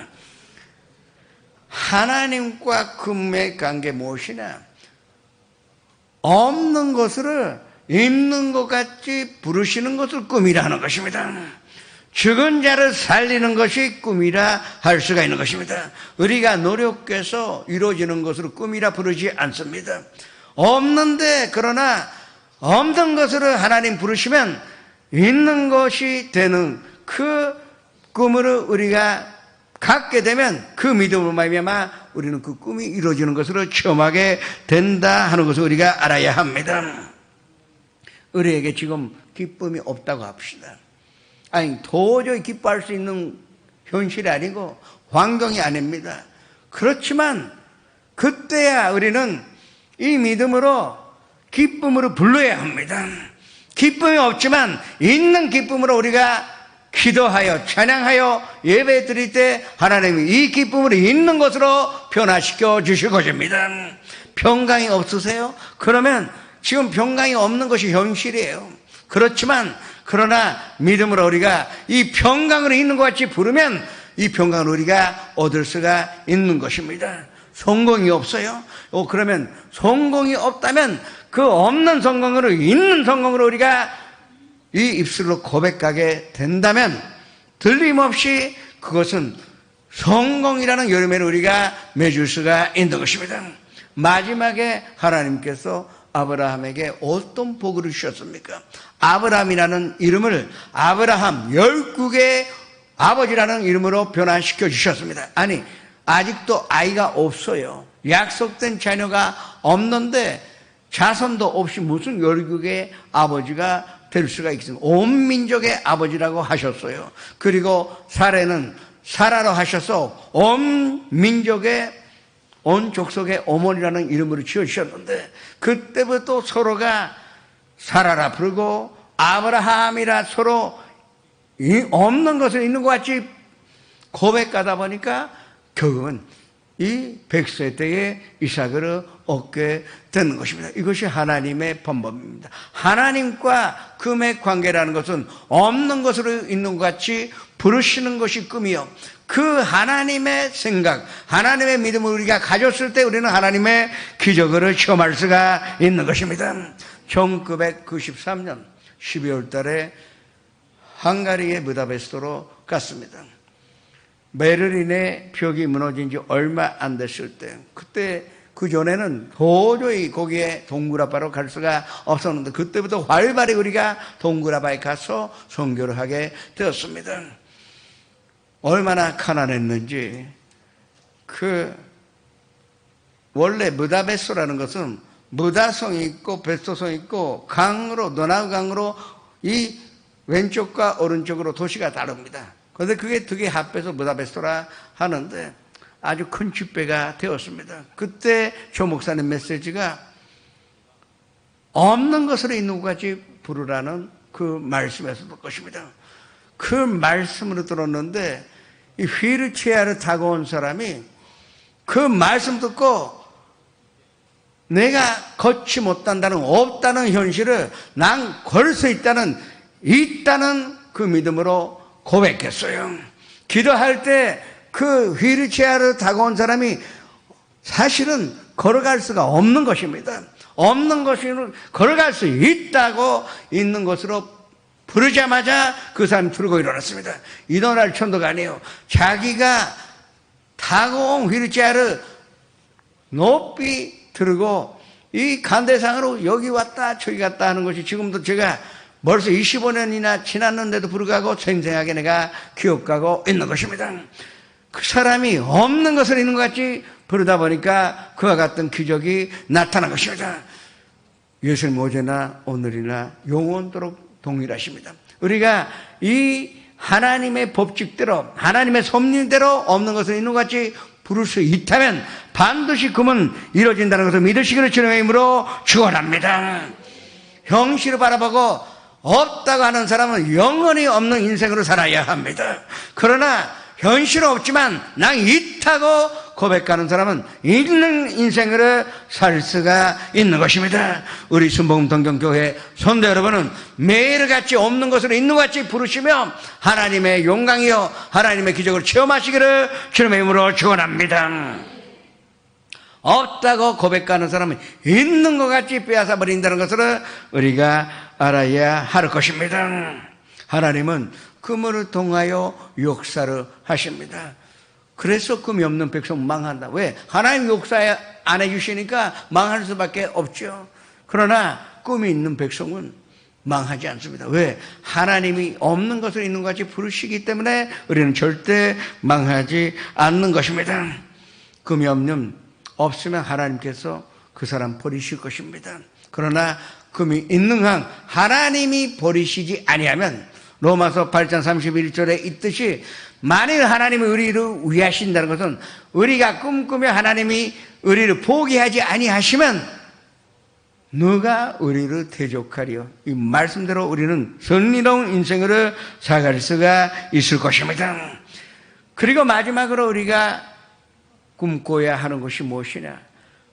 하나님과 꿈의 관계 무엇이냐? 없는 것을 있는 것 같이 부르시는 것을 꿈이라 하는 것입니다. 죽은 자를 살리는 것이 꿈이라 할 수가 있는 것입니다. 우리가 노력해서 이루어지는 것으로 꿈이라 부르지 않습니다. 없는데 그러나 없는 것으로 하나님 부르시면 있는 것이 되는 그 꿈으로 우리가 갖게 되면 그 믿음으로 말미암아 우리는 그 꿈이 이루어지는 것으로 체험하게 된다 하는 것을 우리가 알아야 합니다. 우리에게 지금 기쁨이 없다고 합시다. 아니 도저히 기뻐할 수 있는 현실이 아니고 환경이 아닙니다. 그렇지만 그때야 우리는 이 믿음으로 기쁨으로 불러야 합니다. 기쁨이 없지만 있는 기쁨으로 우리가 기도하여 찬양하여 예배 드릴 때 하나님이 이 기쁨으로 있는 것으로 변화시켜 주실 것입니다. 평강이 없으세요? 그러면 지금 평강이 없는 것이 현실이에요. 그렇지만 그러나 믿음으로 우리가 이 평강으로 있는 것 같이 부르면 이 평강을 우리가 얻을 수가 있는 것입니다. 성공이 없어요? 그러면 성공이 없다면 그 없는 성공으로 있는 성공으로 우리가 이 입술로 고백하게 된다면 들림없이 그것은 성공이라는 열매를 우리가 맺을 수가 있는 것입니다. 마지막에 하나님께서 아브라함에게 어떤 복을 주셨습니까? 아브라함이라는 이름을 아브라함 열국의 아버지라는 이름으로 변화시켜 주셨습니다. 아니 아직도 아이가 없어요. 약속된 자녀가 없는데 자손도 없이 무슨 열국의 아버지가 될 수가 있습니다. 온 민족의 아버지라고 하셨어요. 그리고 사례는 사라로 하셔서 온 민족의 온 족속의 어머니라는 이름으로 지어주셨는데 그때부터 서로가 사라라 부르고 아브라함이라 서로 없는 것을 있는 것 같이 고백하다 보니까 결국은 이 100세 때에 이삭을 얻게 되는 것입니다. 이것이 하나님의 방법입니다. 하나님과 꿈의 관계라는 것은 없는 것으로 있는 것 같이 부르시는 것이 꿈이요. 그 하나님의 생각, 하나님의 믿음을 우리가 가졌을 때 우리는 하나님의 기적을 체험할 수가 있는 것입니다. 1993년 12월 달에 헝가리의 부다페스트로 갔습니다. 베를린의 벽이 무너진 지 얼마 안 됐을 때 그때 그 전에는 도저히 거기에 동굴아바로 갈 수가 없었는데 그때부터 활발히 우리가 동굴아바에 가서 선교를 하게 되었습니다. 얼마나 가난했는지 원래 부다페스트라는 것은 부다성이 있고 베스토성이 있고 강으로 도나우 강으로 이 왼쪽과 오른쪽으로 도시가 다릅니다. 그런데 그게 두 개 합해서 부다페스트라 하는데 아주 큰 집회가 되었습니다. 그때 조 목사님 메시지가 없는 것으로 있는 것 같이 부르라는 그 말씀에서 볼 것입니다. 그 말씀으로 들었는데 이 휠체어를 타고 온 사람이 그 말씀 듣고 내가 걷지 못한다는 없다는 현실을 난 걸 수 있다는 그 믿음으로 고백했어요. 기도할 때 그 휠체어를 타고 온 사람이 사실은 걸어갈 수가 없는 것입니다. 없는 것은 걸어갈 수 있다고 있는 것으로 부르자마자 그 사람이 들고 일어났습니다. 일어날 천도가 아니에요. 자기가 타고 온 휠체어를 높이 들고 이 간대상으로 여기 왔다 저기 갔다 하는 것이 지금도 제가 벌써 25년이나 지났는데도 불구하고 생생하게 내가 기억하고 있는 것입니다. 그 사람이 없는 것을 있는 것 같이 부르다 보니까 그와 같은 기적이 나타난 것입니다. 예수님 어제나 오늘이나 영원토록 동일하십니다. 우리가 이 하나님의 법칙대로, 하나님의 섭리대로 없는 것을 있는 것 같이 부를 수 있다면 반드시 금은 이루어진다는 것을 믿으시기를 주님의 이름으로 축원합니다. 현실을 바라보고 없다고 하는 사람은 영원히 없는 인생으로 살아야 합니다. 그러나 현실은 없지만 난 있다고 고백하는 사람은 있는 인생으로 살 수가 있는 것입니다. 우리 순복음 동경교회 성도 여러분은 매일같이 없는 것으로 있는 것 같이 부르시며 하나님의 영광이요 하나님의 기적을 체험하시기를 주님의 이름으로 축원합니다. 없다고 고백하는 사람은 있는 것 같이 빼앗아 버린다는 것을 우리가 알아야 할 것입니다. 하나님은 금을 통하여 역사를 하십니다. 그래서 금이 없는 백성은 망한다. 왜? 하나님 역사 안 해주시니까 망할 수밖에 없죠. 그러나 금이 있는 백성은 망하지 않습니다. 왜? 하나님이 없는 것을 있는 것 같이 부르시기 때문에 우리는 절대 망하지 않는 것입니다. 금이 없으면 하나님께서 그 사람 버리실 것입니다. 그러나 금이 있는 한 하나님이 버리시지 아니하면 로마서 8장 31절에 있듯이 만일 하나님이 우리를 위하신다는 것은 우리가 꿈꾸며 하나님이 우리를 포기하지 아니하시면 누가 우리를 대적하리요? 이 말씀대로 우리는 승리로운 인생으로 살아갈 수가 있을 것입니다. 그리고 마지막으로 우리가 꿈꿔야 하는 것이 무엇이냐?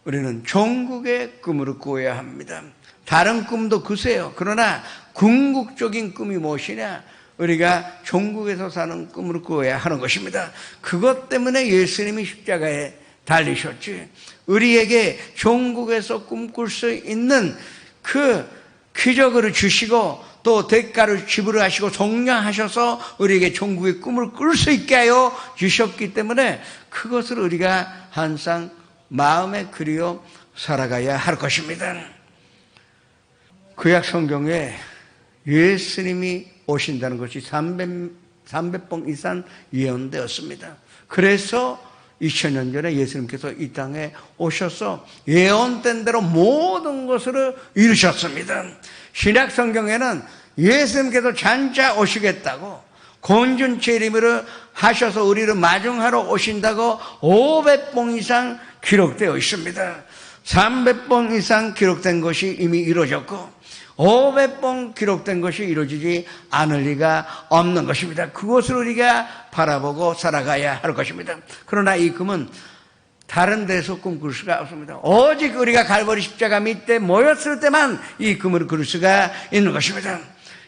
우리는 종국의 꿈으로 꾸어야 합니다. 다른 꿈도 꾸세요. 그러나 궁극적인 꿈이 무엇이냐? 우리가 종국에서 사는 꿈으로 꾸어야 하는 것입니다. 그것 때문에 예수님이 십자가에 달리셨지. 우리에게 종국에서 꿈꿀 수 있는 그 기적을 주시고 또 대가를 지불하시고 성령하셔서 우리에게 종국의 꿈을 꿀 수 있게 하여 주셨기 때문에 그것을 우리가 항상 마음에 그리워 살아가야 할 것입니다. 구약 성경에 예수님이 오신다는 것이 300번 이상 예언되었습니다. 그래서 2000년 전에 예수님께서 이 땅에 오셔서 예언된 대로 모든 것을 이루셨습니다. 신약 성경에는 예수님께서 장차 오시겠다고 건준체림으로 하셔서 우리를 마중하러 오신다고 500번 이상 기록되어 있습니다. 300번 이상 기록된 것이 이미 이루어졌고 500번 기록된 것이 이루어지지 않을 리가 없는 것입니다. 그것을 우리가 바라보고 살아가야 할 것입니다. 그러나 이 꿈은 다른 데서 꿈꿀 수가 없습니다. 오직 우리가 갈보리 십자가 밑에 모였을 때만 이 꿈을 꿀 수가 있는 것입니다.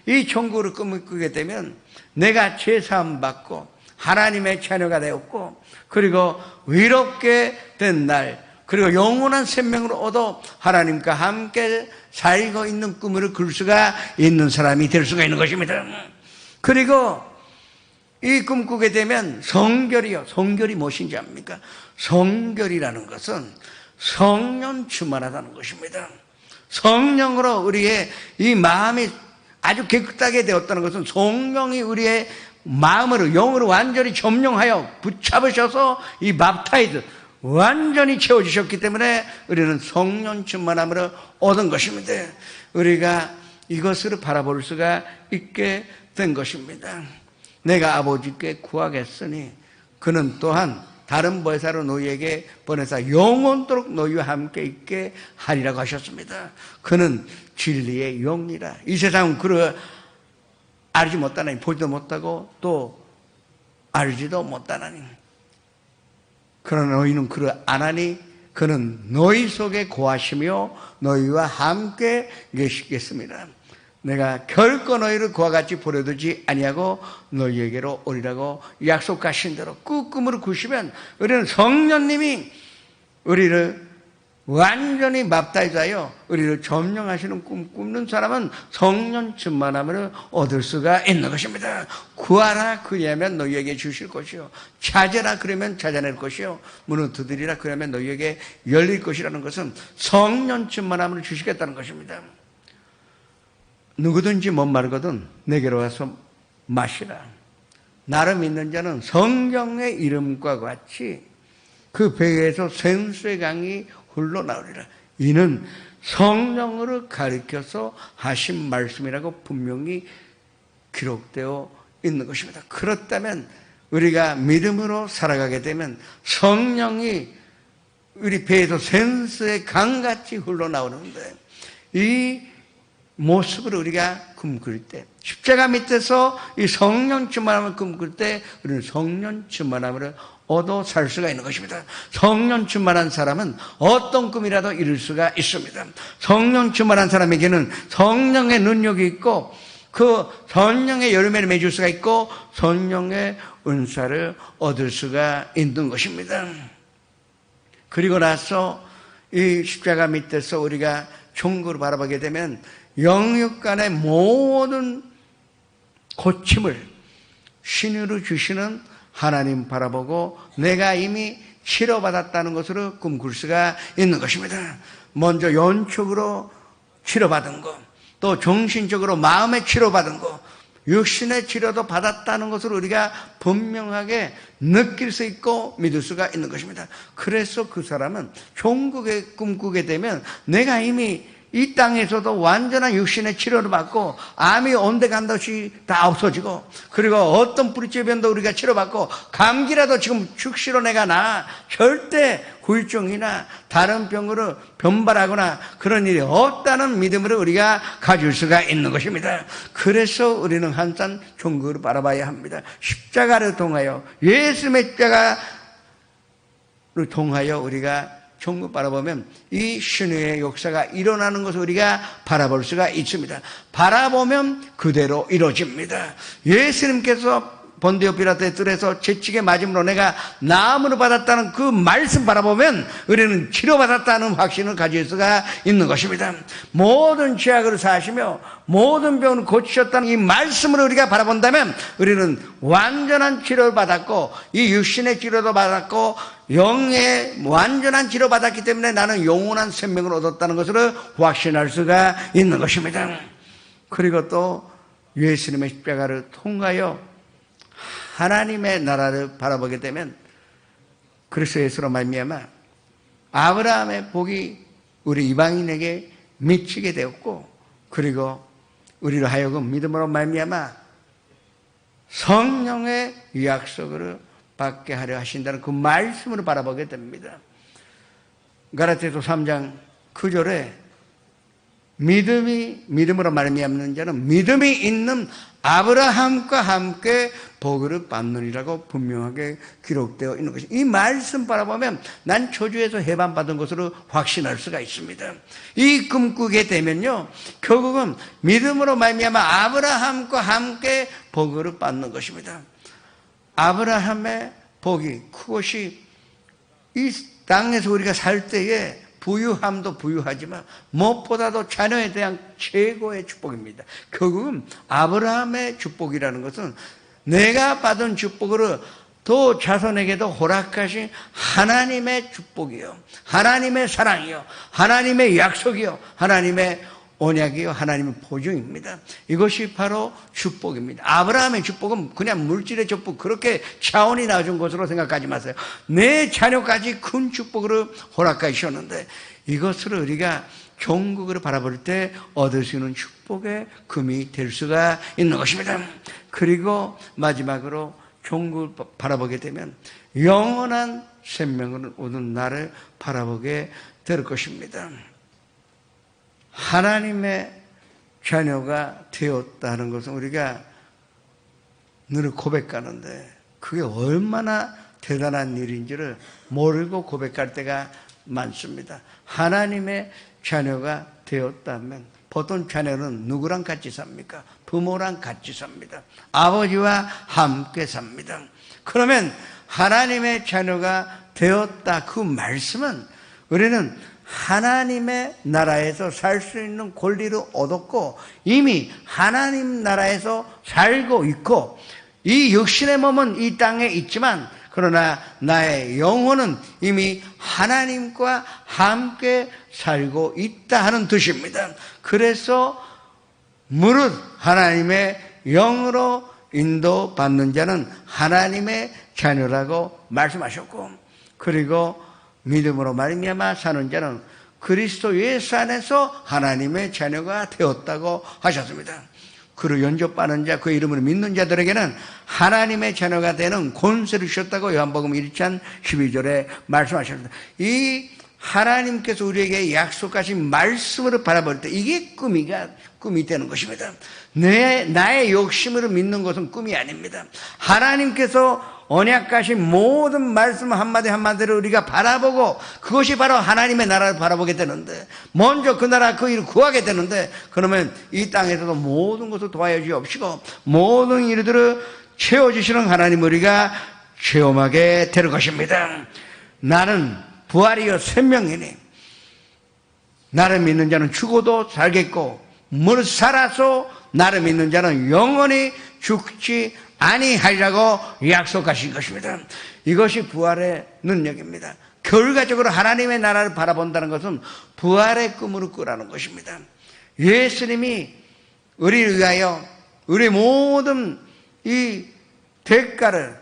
이 천국을 꿈을 꾸게 되면 내가 죄사함 받고 하나님의 자녀가 되었고 그리고 위롭게 된 날 그리고 영원한 생명을 얻어 하나님과 함께 살고 있는 꿈을 꿀 수가 있는 사람이 될 수가 있는 것입니다. 그리고 이 꿈 꾸게 되면 성결이요. 성결이 무엇인지 압니까? 성결이라는 것은 성령 충만하다는 것입니다. 성령으로 우리의 이 마음이 아주 깨끗하게 되었다는 것은 성령이 우리의 마음으로 영으로 완전히 점령하여 붙잡으셔서 이 밥타이드 완전히 채워주셨기 때문에 우리는 성령 충만함으로 얻은 것입니다. 우리가 이것을 바라볼 수가 있게 된 것입니다. 내가 아버지께 구하겠으니 그는 또한 다른 보혜사로 너희에게 보내사 영원토록 너희와 함께 있게 하리라고 하셨습니다. 그는 진리의 영이라. 이 세상은 그를 알지 못하나니 보지도 못하고 또 알지도 못하나니 그러나 너희는 그를 아나니 그는 너희 속에 거하시며 너희와 함께 계시겠습니다. 내가 결코 너희를 그와 같이 보내두지 아니하고 너희에게로 오리라고 약속하신 대로 그 꿈을 꾸시면 우리는 성령님이 우리를 완전히 밥타이자여 우리를 점령하시는 꿈 꾸는 사람은 성령 충만함을 얻을 수가 있는 것입니다. 구하라 그리하면 너희에게 주실 것이요 찾으라 그러면 찾아낼 것이요 문을 두드리라 그러면 너희에게 열릴 것이라는 것은 성령 충만함을 주시겠다는 것입니다. 누구든지 목마르거든 내게로 와서 마시라. 나를 믿는 자는 성경의 이름과 같이 그 배에서 생수의 강이 흘러나오리라. 이는 성령으로 가리켜서 하신 말씀이라고 분명히 기록되어 있는 것입니다. 그렇다면 우리가 믿음으로 살아가게 되면 성령이 우리 배에서 생수의 강같이 흘러나오는데, 이 모습을 우리가 꿈꿀 때, 십자가 밑에서 이 성령 충만함을 꿈꿀 때 우리는 성령 충만함을 얻어 살 수가 있는 것입니다. 성령 충만한 사람은 어떤 꿈이라도 이룰 수가 있습니다. 성령 충만한 사람에게는 성령의 능력이 있고 그 성령의 열매를 맺을 수가 있고 성령의 은사를 얻을 수가 있는 것입니다. 그리고 나서 이 십자가 밑에서 우리가 천국을 바라보게 되면 영육 간의 모든 고침을 신으로 주시는 하나님 바라보고 내가 이미 치료받았다는 것으로 꿈꿀 수가 있는 것입니다. 먼저 영적으로 치료받은 것, 또 정신적으로 마음의 치료받은 것, 육신의 치료도 받았다는 것을 우리가 분명하게 느낄 수 있고 믿을 수가 있는 것입니다. 그래서 그 사람은 천국에 꿈꾸게 되면 내가 이미 이 땅에서도 완전한 육신의 치료를 받고 암이 온데간데 없이 다 없어지고, 그리고 어떤 뿌리치변도 우리가 치료받고 감기라도 지금 즉시로 내가 나 절대 후유증이나 다른 병으로 변발하거나 그런 일이 없다는 믿음으로 우리가 가질 수가 있는 것입니다. 그래서 우리는 항상 천국을 바라봐야 합니다. 십자가를 통하여, 예수의 십자가를 통하여 우리가 천국 바라보면 이 신의 역사가 일어나는 것을 우리가 바라볼 수가 있습니다. 바라보면 그대로 이루어집니다. 예수님께서 본디오 빌라도의 뜰에서 채찍에 맞음으로 내가 나음으로 받았다는 그 말씀 바라보면 우리는 치료받았다는 확신을 가질 수가 있는 것입니다. 모든 죄악을 사하시며 모든 병을 고치셨다는 이 말씀을 우리가 바라본다면 우리는 완전한 치료를 받았고 이 육신의 치료도 받았고 영의 완전한 치료 받았기 때문에 나는 영원한 생명을 얻었다는 것을 확신할 수가 있는 것입니다. 그리고 또 예수님의 십자가를 통하여 하나님의 나라를 바라보게 되면 그리스도 예수로 말미암아 아브라함의 복이 우리 이방인에게 미치게 되었고, 그리고 우리로 하여금 믿음으로 말미암아 성령의 약속을 받게 하려 하신다는 그 말씀으로 바라보게 됩니다. 갈라디아서 3장 9절에 믿음으로 말미암는 자는 믿음이 있는 아브라함과 함께 복을 받느니라고 분명하게 기록되어 있는 것이, 이 말씀 바라보면 난 저주에서 해방받은 것으로 확신할 수가 있습니다. 이 꿈꾸게 되면요 결국은 믿음으로 말미암아 아브라함과 함께 복을 받는 것입니다. 아브라함의 복이 그것이 이 땅에서 우리가 살 때에 부유함도 부유하지만 무엇보다도 자녀에 대한 최고의 축복입니다. 결국은 아브라함의 축복이라는 것은 내가 받은 축복으로 또 자손에게도 허락하신 하나님의 축복이요, 하나님의 사랑이요, 하나님의 약속이요, 하나님의 언약이요, 하나님의 보증입니다. 이것이 바로 축복입니다. 아브라함의 축복은 그냥 물질의 축복, 그렇게 차원이 낮은 것으로 생각하지 마세요. 내 자녀까지 큰 축복으로 허락하셨는데 이것을 우리가 종국으로 바라볼 때 얻을 수 있는 축복의 금이 될 수가 있는 것입니다. 그리고 마지막으로 종국을 바라보게 되면 영원한 생명을 얻는 나를 바라보게 될 것입니다. 하나님의 자녀가 되었다는 것은 우리가 늘 고백하는데 그게 얼마나 대단한 일인지를 모르고 고백할 때가 많습니다. 하나님의 자녀가 되었다면 보통 자녀는 누구랑 같이 삽니까? 부모랑 같이 삽니다. 아버지와 함께 삽니다. 그러면 하나님의 자녀가 되었다 그 말씀은 우리는 하나님의 나라에서 살 수 있는 권리를 얻었고 이미 하나님 나라에서 살고 있고 이 육신의 몸은 이 땅에 있지만 그러나 나의 영혼은 이미 하나님과 함께 살고 있다 하는 뜻입니다. 그래서 무릇 하나님의 영으로 인도받는 자는 하나님의 자녀라고 말씀하셨고, 그리고 믿음으로 말미암아 사는 자는 그리스도 예수 안에서 하나님의 자녀가 되었다고 하셨습니다. 그를 영접받는 자, 그 이름으로 믿는 자들에게는 하나님의 자녀가 되는 권세를 주셨다고 요한복음 1장 12절에 말씀하셨습니다. 이 하나님께서 우리에게 약속하신 말씀으로 바라볼 때 이게 꿈이 되는 것입니다. 나의 욕심으로 믿는 것은 꿈이 아닙니다. 하나님께서 언약하신 모든 말씀 한마디 한마디를 우리가 바라보고 그것이 바로 하나님의 나라를 바라보게 되는데, 먼저 그 나라 그 일을 구하게 되는데, 그러면 이 땅에서도 모든 것을 도와여 주옵시고 모든 일들을 채워주시는 하나님 우리가 체험하게 될 것입니다. 나는 부활이요 생명이니 나를 믿는 자는 죽어도 살겠고 무릇 살아서 나를 믿는 자는 영원히 죽지 아니하리라고 약속하신 것입니다. 이것이 부활의 능력입니다. 결과적으로 하나님의 나라를 바라본다는 것은 부활의 꿈으로 꾸라는 것입니다. 예수님이 우리를 위하여 우리 모든 이 대가를,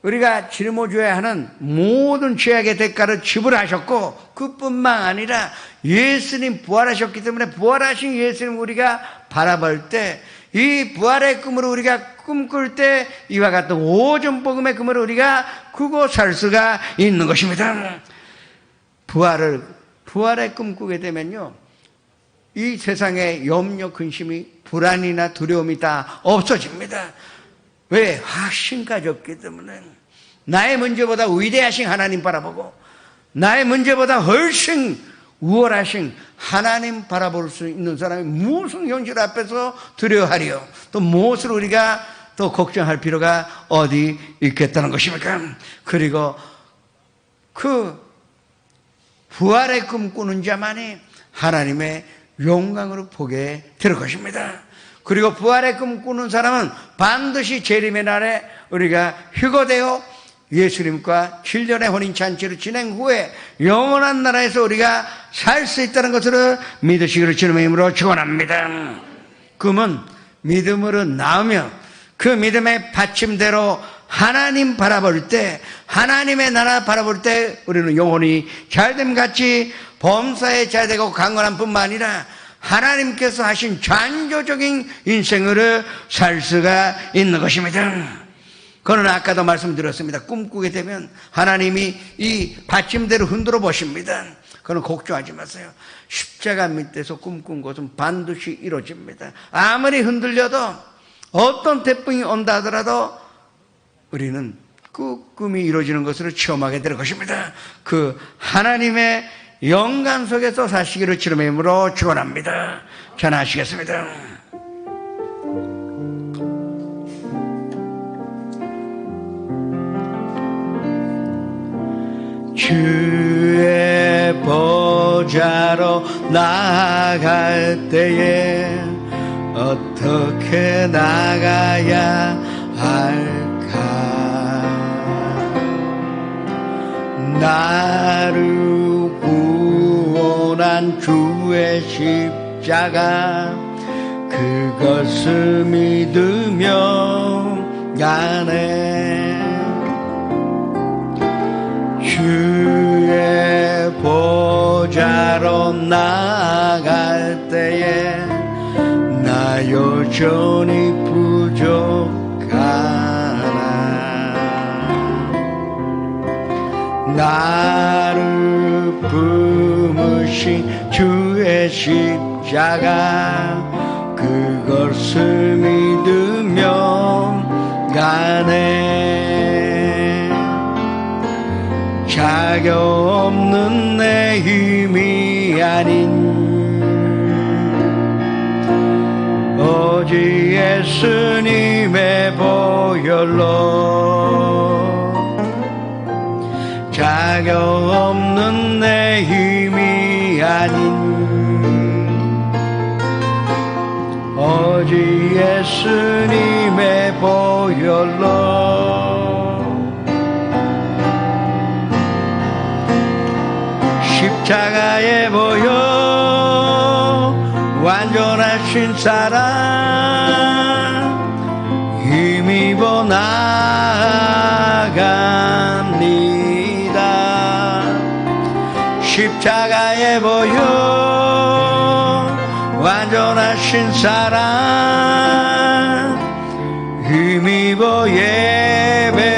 우리가 짊어져야 하는 모든 죄악의 대가를 지불하셨고, 그뿐만 아니라 예수님 부활하셨기 때문에 부활하신 예수님 우리가 바라볼 때, 이 부활의 꿈으로 우리가 꿈꿀 때 이와 같은 오전복음의 꿈을 우리가 꾸고 살 수가 있는 것입니다. 부활의 꿈 꾸게 되면요, 이 세상에 염려, 근심이, 불안이나 두려움이 다 없어집니다. 왜? 확신까지 없기 때문에. 나의 문제보다 위대하신 하나님 바라보고 나의 문제보다 훨씬 우월하신 하나님 바라볼 수 있는 사람이 무슨 현실 앞에서 두려워하리요? 또 무엇을 우리가 또 걱정할 필요가 어디 있겠다는 것입니까? 그리고 그 부활의 꿈 꾸는 자만이 하나님의 영광으로 보게 될 것입니다. 그리고 부활의 꿈 꾸는 사람은 반드시 재림의 날에 우리가 휴거되어 예수님과 7년의 혼인잔치를 진행 후에 영원한 나라에서 우리가 살 수 있다는 것을 믿으시기를 주님의 이름으로 축원합니다. 꿈은 믿음으로 나오며 그 믿음의 받침대로 하나님 바라볼 때, 하나님의 나라 바라볼 때 우리는 영혼이 잘됨같이 범사에 잘되고 강건한 뿐만 아니라 하나님께서 하신 창조적인 인생을 살 수가 있는 것입니다. 그러나 아까도 말씀드렸습니다. 꿈꾸게 되면 하나님이 이 받침대를 흔들어 보십니다. 그건 걱정하지 마세요. 십자가 밑에서 꿈꾼 것은 반드시 이루어집니다. 아무리 흔들려도 어떤 태풍이 온다 하더라도 우리는 그 꿈이 이루어지는 것을 체험하게 될 것입니다. 그 하나님의 영광 속에서 사시기를 주님의 이름으로 축원합니다. 전하시겠습니다. 주의 보좌로 나아갈 때에 어떻게 나가야 할까? 나를 구원한 주의 십자가, 그것을 믿으며 가네. 주의 보좌로 나아갈 때에 나 여전히 부족하나. 나를 품으신 주의 십자가, 그것을 믿으며 가네. 자격 없는 내 힘이 아닌 오직 예수님의 보혈로, 자격 없는 내 힘이 아닌 오직 예수님의 보혈로, 십자가의 보혈, 완전하신 사랑, 힘이 힘입어 나아갑니다. 십자가에 보여 완전하신 사랑 힘입어 예배합니다.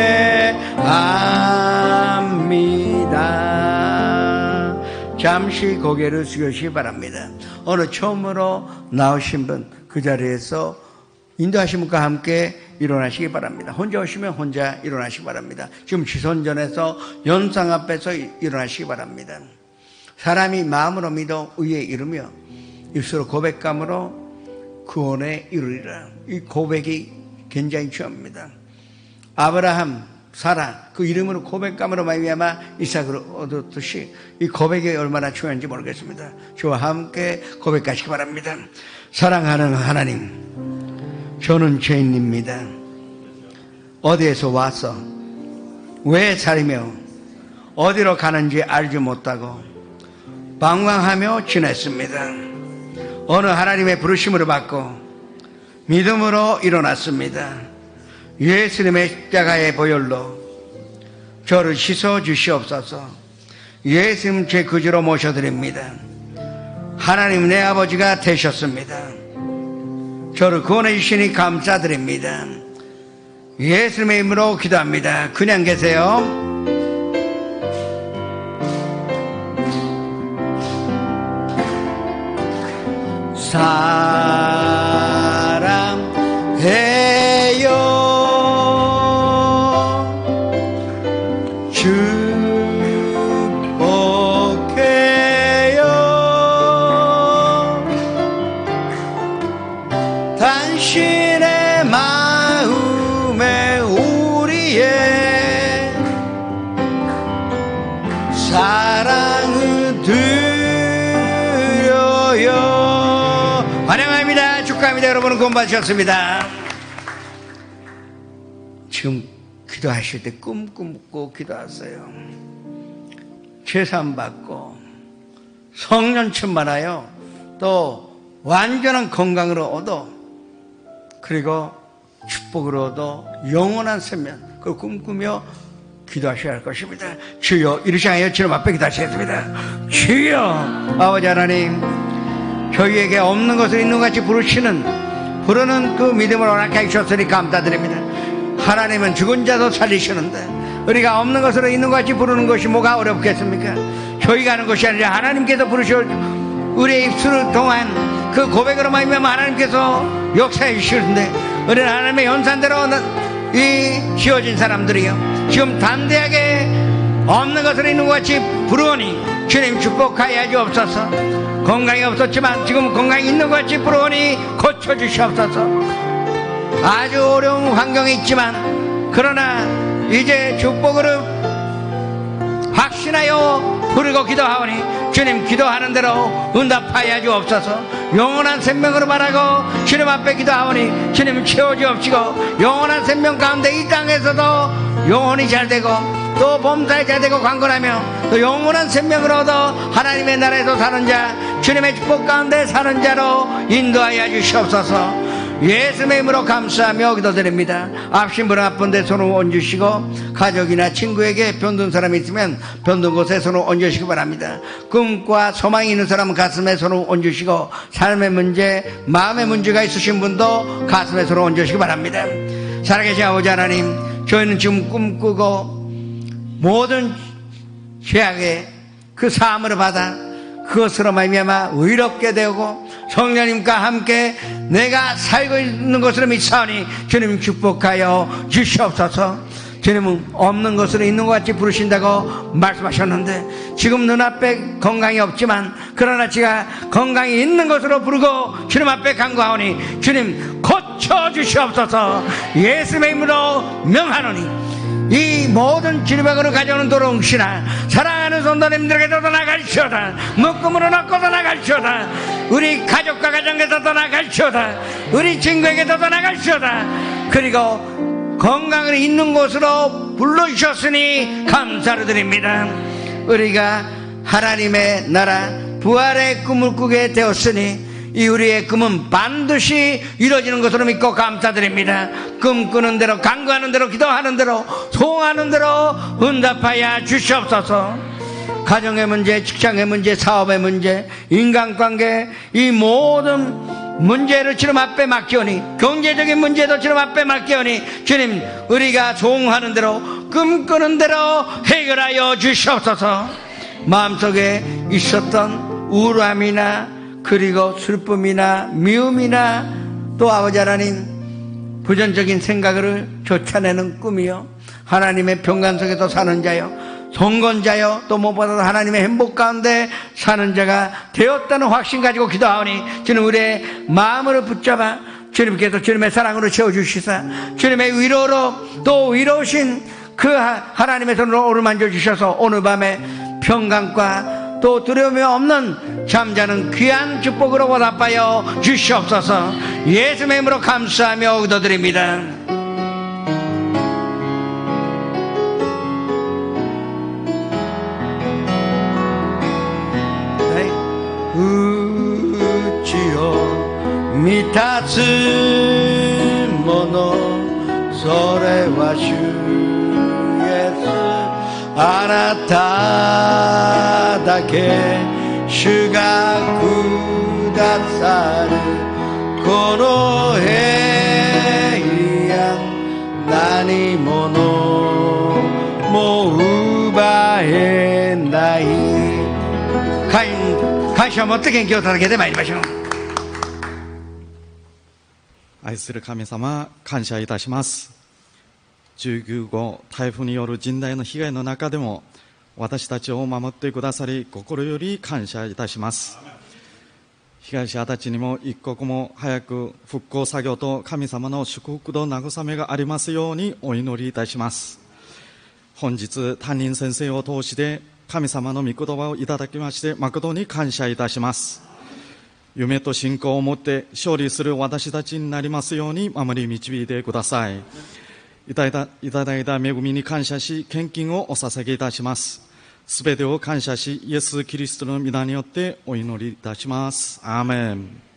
잠시 고개를 숙여주시기 바랍니다. 오늘 처음으로 나오신 분 그 자리에서 인도하신 분과 함께 일어나시기 바랍니다. 혼자 오시면 혼자 일어나시기 바랍니다. 지금 지선전에서 연상 앞에서 일어나시기 바랍니다. 사람이 마음으로 믿어 의에 이르며 입술로 고백함으로 구원에 이르리라. 이 고백이 굉장히 중요합니다. 아브라함, 사라 그 이름으로 고백함으로 말미암아 이삭을 얻었듯이 이 고백이 얼마나 중요한지 모르겠습니다. 저와 함께 고백하시기 바랍니다. 사랑하는 하나님, 저는 죄인입니다. 어디에서 와서 왜 살며 어디로 가는지 알지 못하고 방황하며 지냈습니다. 어느 하나님의 부르심으로 받고 믿음으로 일어났습니다. 예수님의 십자가의 보혈로 저를 씻어 주시옵소서. 예수님 제 구주로 모셔드립니다. 하나님 내 아버지가 되셨습니다. 저를 구원해 주시니 감사드립니다. 예수님의 이름으로 기도합니다. 그냥 계세요. 사랑해요 축복해요 당신의 마음에 우리의 사랑을 드려요. 환영합니다. 축하합니다. 여러분은 구원받으셨습니다. 지금 기도하실 때 꿈 꾸고 기도하세요. 죄산 받고 성령 충만하여 또 완전한 건강으로 얻어 그리고 축복을 얻어 영원한 생명 그걸 꿈꾸며 기도하셔야 할 것입니다. 주여 이르시하여 주님 앞에 기도하시겠습니다. 주여 아버지 하나님, 저희에게 없는 것을 있는 것 같이 부르는 그 믿음을 허락해 주셨으니 감사드립니다. 하나님은 죽은 자도 살리시는데 우리가 없는 것으로 있는 것 같이 부르는 것이 뭐가 어렵겠습니까? 저희가 하는 것이 아니라 하나님께서 부르셔 우리의 입술을 통한 그 고백으로 말미암아 하나님께서 역사해 주시는데 우리는 하나님의 연산대로 이 지어진 사람들이요 지금 담대하게 없는 것으로 있는 것 같이 부르오니 주님 축복하여 주옵소서. 건강이 없었지만 지금 건강이 있는 것 같이 부르오니 고쳐주시옵소서. 아주 어려운 환경에 있지만 그러나 이제 축복으로 확신하여 부르고 기도하오니 주님 기도하는 대로 응답하여 주옵소서. 영원한 생명으로 말하고 주님 앞에 기도하오니 주님 채워주옵시고 영원한 생명 가운데 이 땅에서도 영원히 잘되고 또 범사에 잘되고 강건하며 또 영원한 생명을 얻어 하나님의 나라에서 사는 자 주님의 축복 가운데 사는 자로 인도하여 주시옵소서. 예수님의 이름으로 감사하며 기도드립니다. 아프신 분은 아픈데 손을 얹으시고 가족이나 친구에게 병든 사람이 있으면 병든 곳에 손을 얹으시기 바랍니다. 꿈과 소망이 있는 사람은 가슴에 손을 얹으시고 삶의 문제, 마음의 문제가 있으신 분도 가슴에 손을 얹으시기 바랍니다. 살아계신 아버지 하나님, 저희는 지금 꿈꾸고 모든 죄악의 그 사함을 받아 그것으로 말미암아 의롭게 되고 성령님과 함께 내가 살고 있는 것으로 믿사오니 주님 축복하여 주시옵소서. 주님은 없는 것으로 있는 것 같이 부르신다고 말씀하셨는데 지금 눈앞에 건강이 없지만 그러나 제가 건강이 있는 것으로 부르고 주님 앞에 간구하오니 주님 고쳐주시옵소서. 예수님의 이름으로 명하노니 이 모든 질병으로 가져오는 도롱시나 사랑하는 성도님들에게도 떠나갈지어다. 묶음으로 넣고도 나갈지어다. 우리 가족과 가정에도 떠나갈지어다. 우리 친구에게도 떠나갈지어다. 그리고 건강을 있는 곳으로 불러주셨으니 감사를 드립니다. 우리가 하나님의 나라 부활의 꿈을 꾸게 되었으니 이 우리의 꿈은 반드시 이루어지는 것으로 믿고 감사드립니다. 꿈꾸는 대로, 간구하는 대로, 기도하는 대로, 소원하는 대로 응답하여 주시옵소서. 가정의 문제, 직장의 문제, 사업의 문제, 인간관계, 이 모든 문제를 주님 앞에 맡기오니, 경제적인 문제도 주님 앞에 맡기오니, 주님, 우리가 소원하는 대로, 꿈꾸는 대로 해결하여 주시옵소서. 마음속에 있었던 우울함이나, 그리고 슬픔이나 미움이나, 또 아버지 하나님 부정적인 생각을 쫓아내는 꿈이요, 하나님의 평강 속에서 사는 자요, 성건자요, 또 무엇보다도 하나님의 행복 가운데 사는 자가 되었다는 확신 가지고 기도하오니, 주님 우리의 마음을 붙잡아 주님께서 주님의 사랑으로 채워주시사 주님의 위로로 또 위로우신 그 하나님의 손으로 오르만져 주셔서 오늘 밤에 평강과 또 두려움이 없는 잠자는 귀한 축복으로 보답하여 주시옵소서. 예수의 이름으로 감사하며 기도드립니다.満たすものそれは主イエス、あなただけ主がくださるこの平安、何者も奪えない。感謝を持って元気を届けてまいりましょう。愛する神様、感謝いたします。19号台風による甚大な被害の中でも私たちを守ってくださり、心より感謝いたします。被害者たちにも一刻も早く復興作業と神様の祝福と慰めがありますようにお祈りいたします。本日担任先生を通して神様の御言葉をいただきまして誠に感謝いたします。夢と信仰を持って勝利する私たちになりますように守り導いてください。いただいた恵みに感謝し、献金をお捧げいたします。すべてを感謝し、イエス・キリストの皆によってお祈りいたします。アーメン。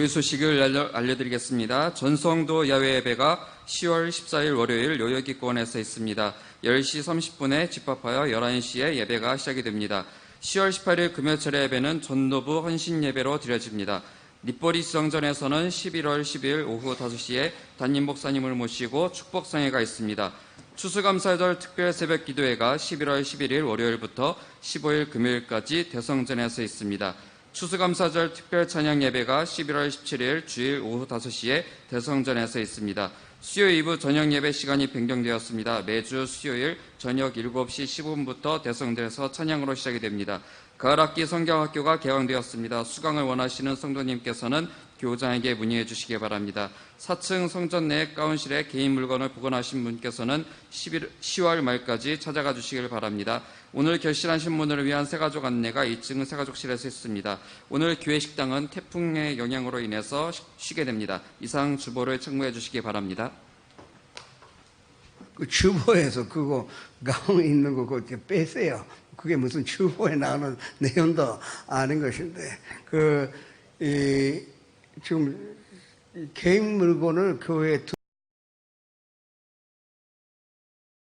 소식을 알려드리겠습니다. 전성도 야외 예배가 10월 14일 월요일 요여기권에서 있습니다. 10시 30분에 집합하여 11시에 예배가 시작이 됩니다. 10월 18일 금요철의 예배는 전노부 헌신 예배로 드려집니다. 립보리 지성전에서는 11월 10일 오후 5시에 담임 목사님을 모시고 축복성회가 있습니다. 추수감사절 특별 새벽 기도회가 11월 11일 월요일부터 15일 금요일까지 대성전에서 있습니다. 추수감사절 특별 찬양 예배가 11월 17일 주일 오후 5시에 대성전에서 있습니다. 수요일 2부 저녁 예배 시간이 변경되었습니다. 매주 수요일 저녁 7시 15분부터 대성전에서 찬양으로 시작이 됩니다. 가을학기 성경학교가 개강되었습니다. 수강을 원하시는 성도님께서는 교장에게 문의해 주시기 바랍니다. 4층 성전 내 가운실에 개인 물건을 보관하신 분께서는 10월 말까지 찾아가 주시길 바랍니다. 오늘 결실하신 분들을 위한 새가족 안내가 2층 새가족실에서 있습니다. 오늘 교회 식당은 태풍의 영향으로 인해서 쉬게 됩니다. 이상 주보를 청구해 주시기 바랍니다. 그 주보에서 그거 가운에 있는 거 그거 빼세요. 그게 무슨 주보에 나오는 내용도 아닌 것인데 지금 개인 물건을 교회에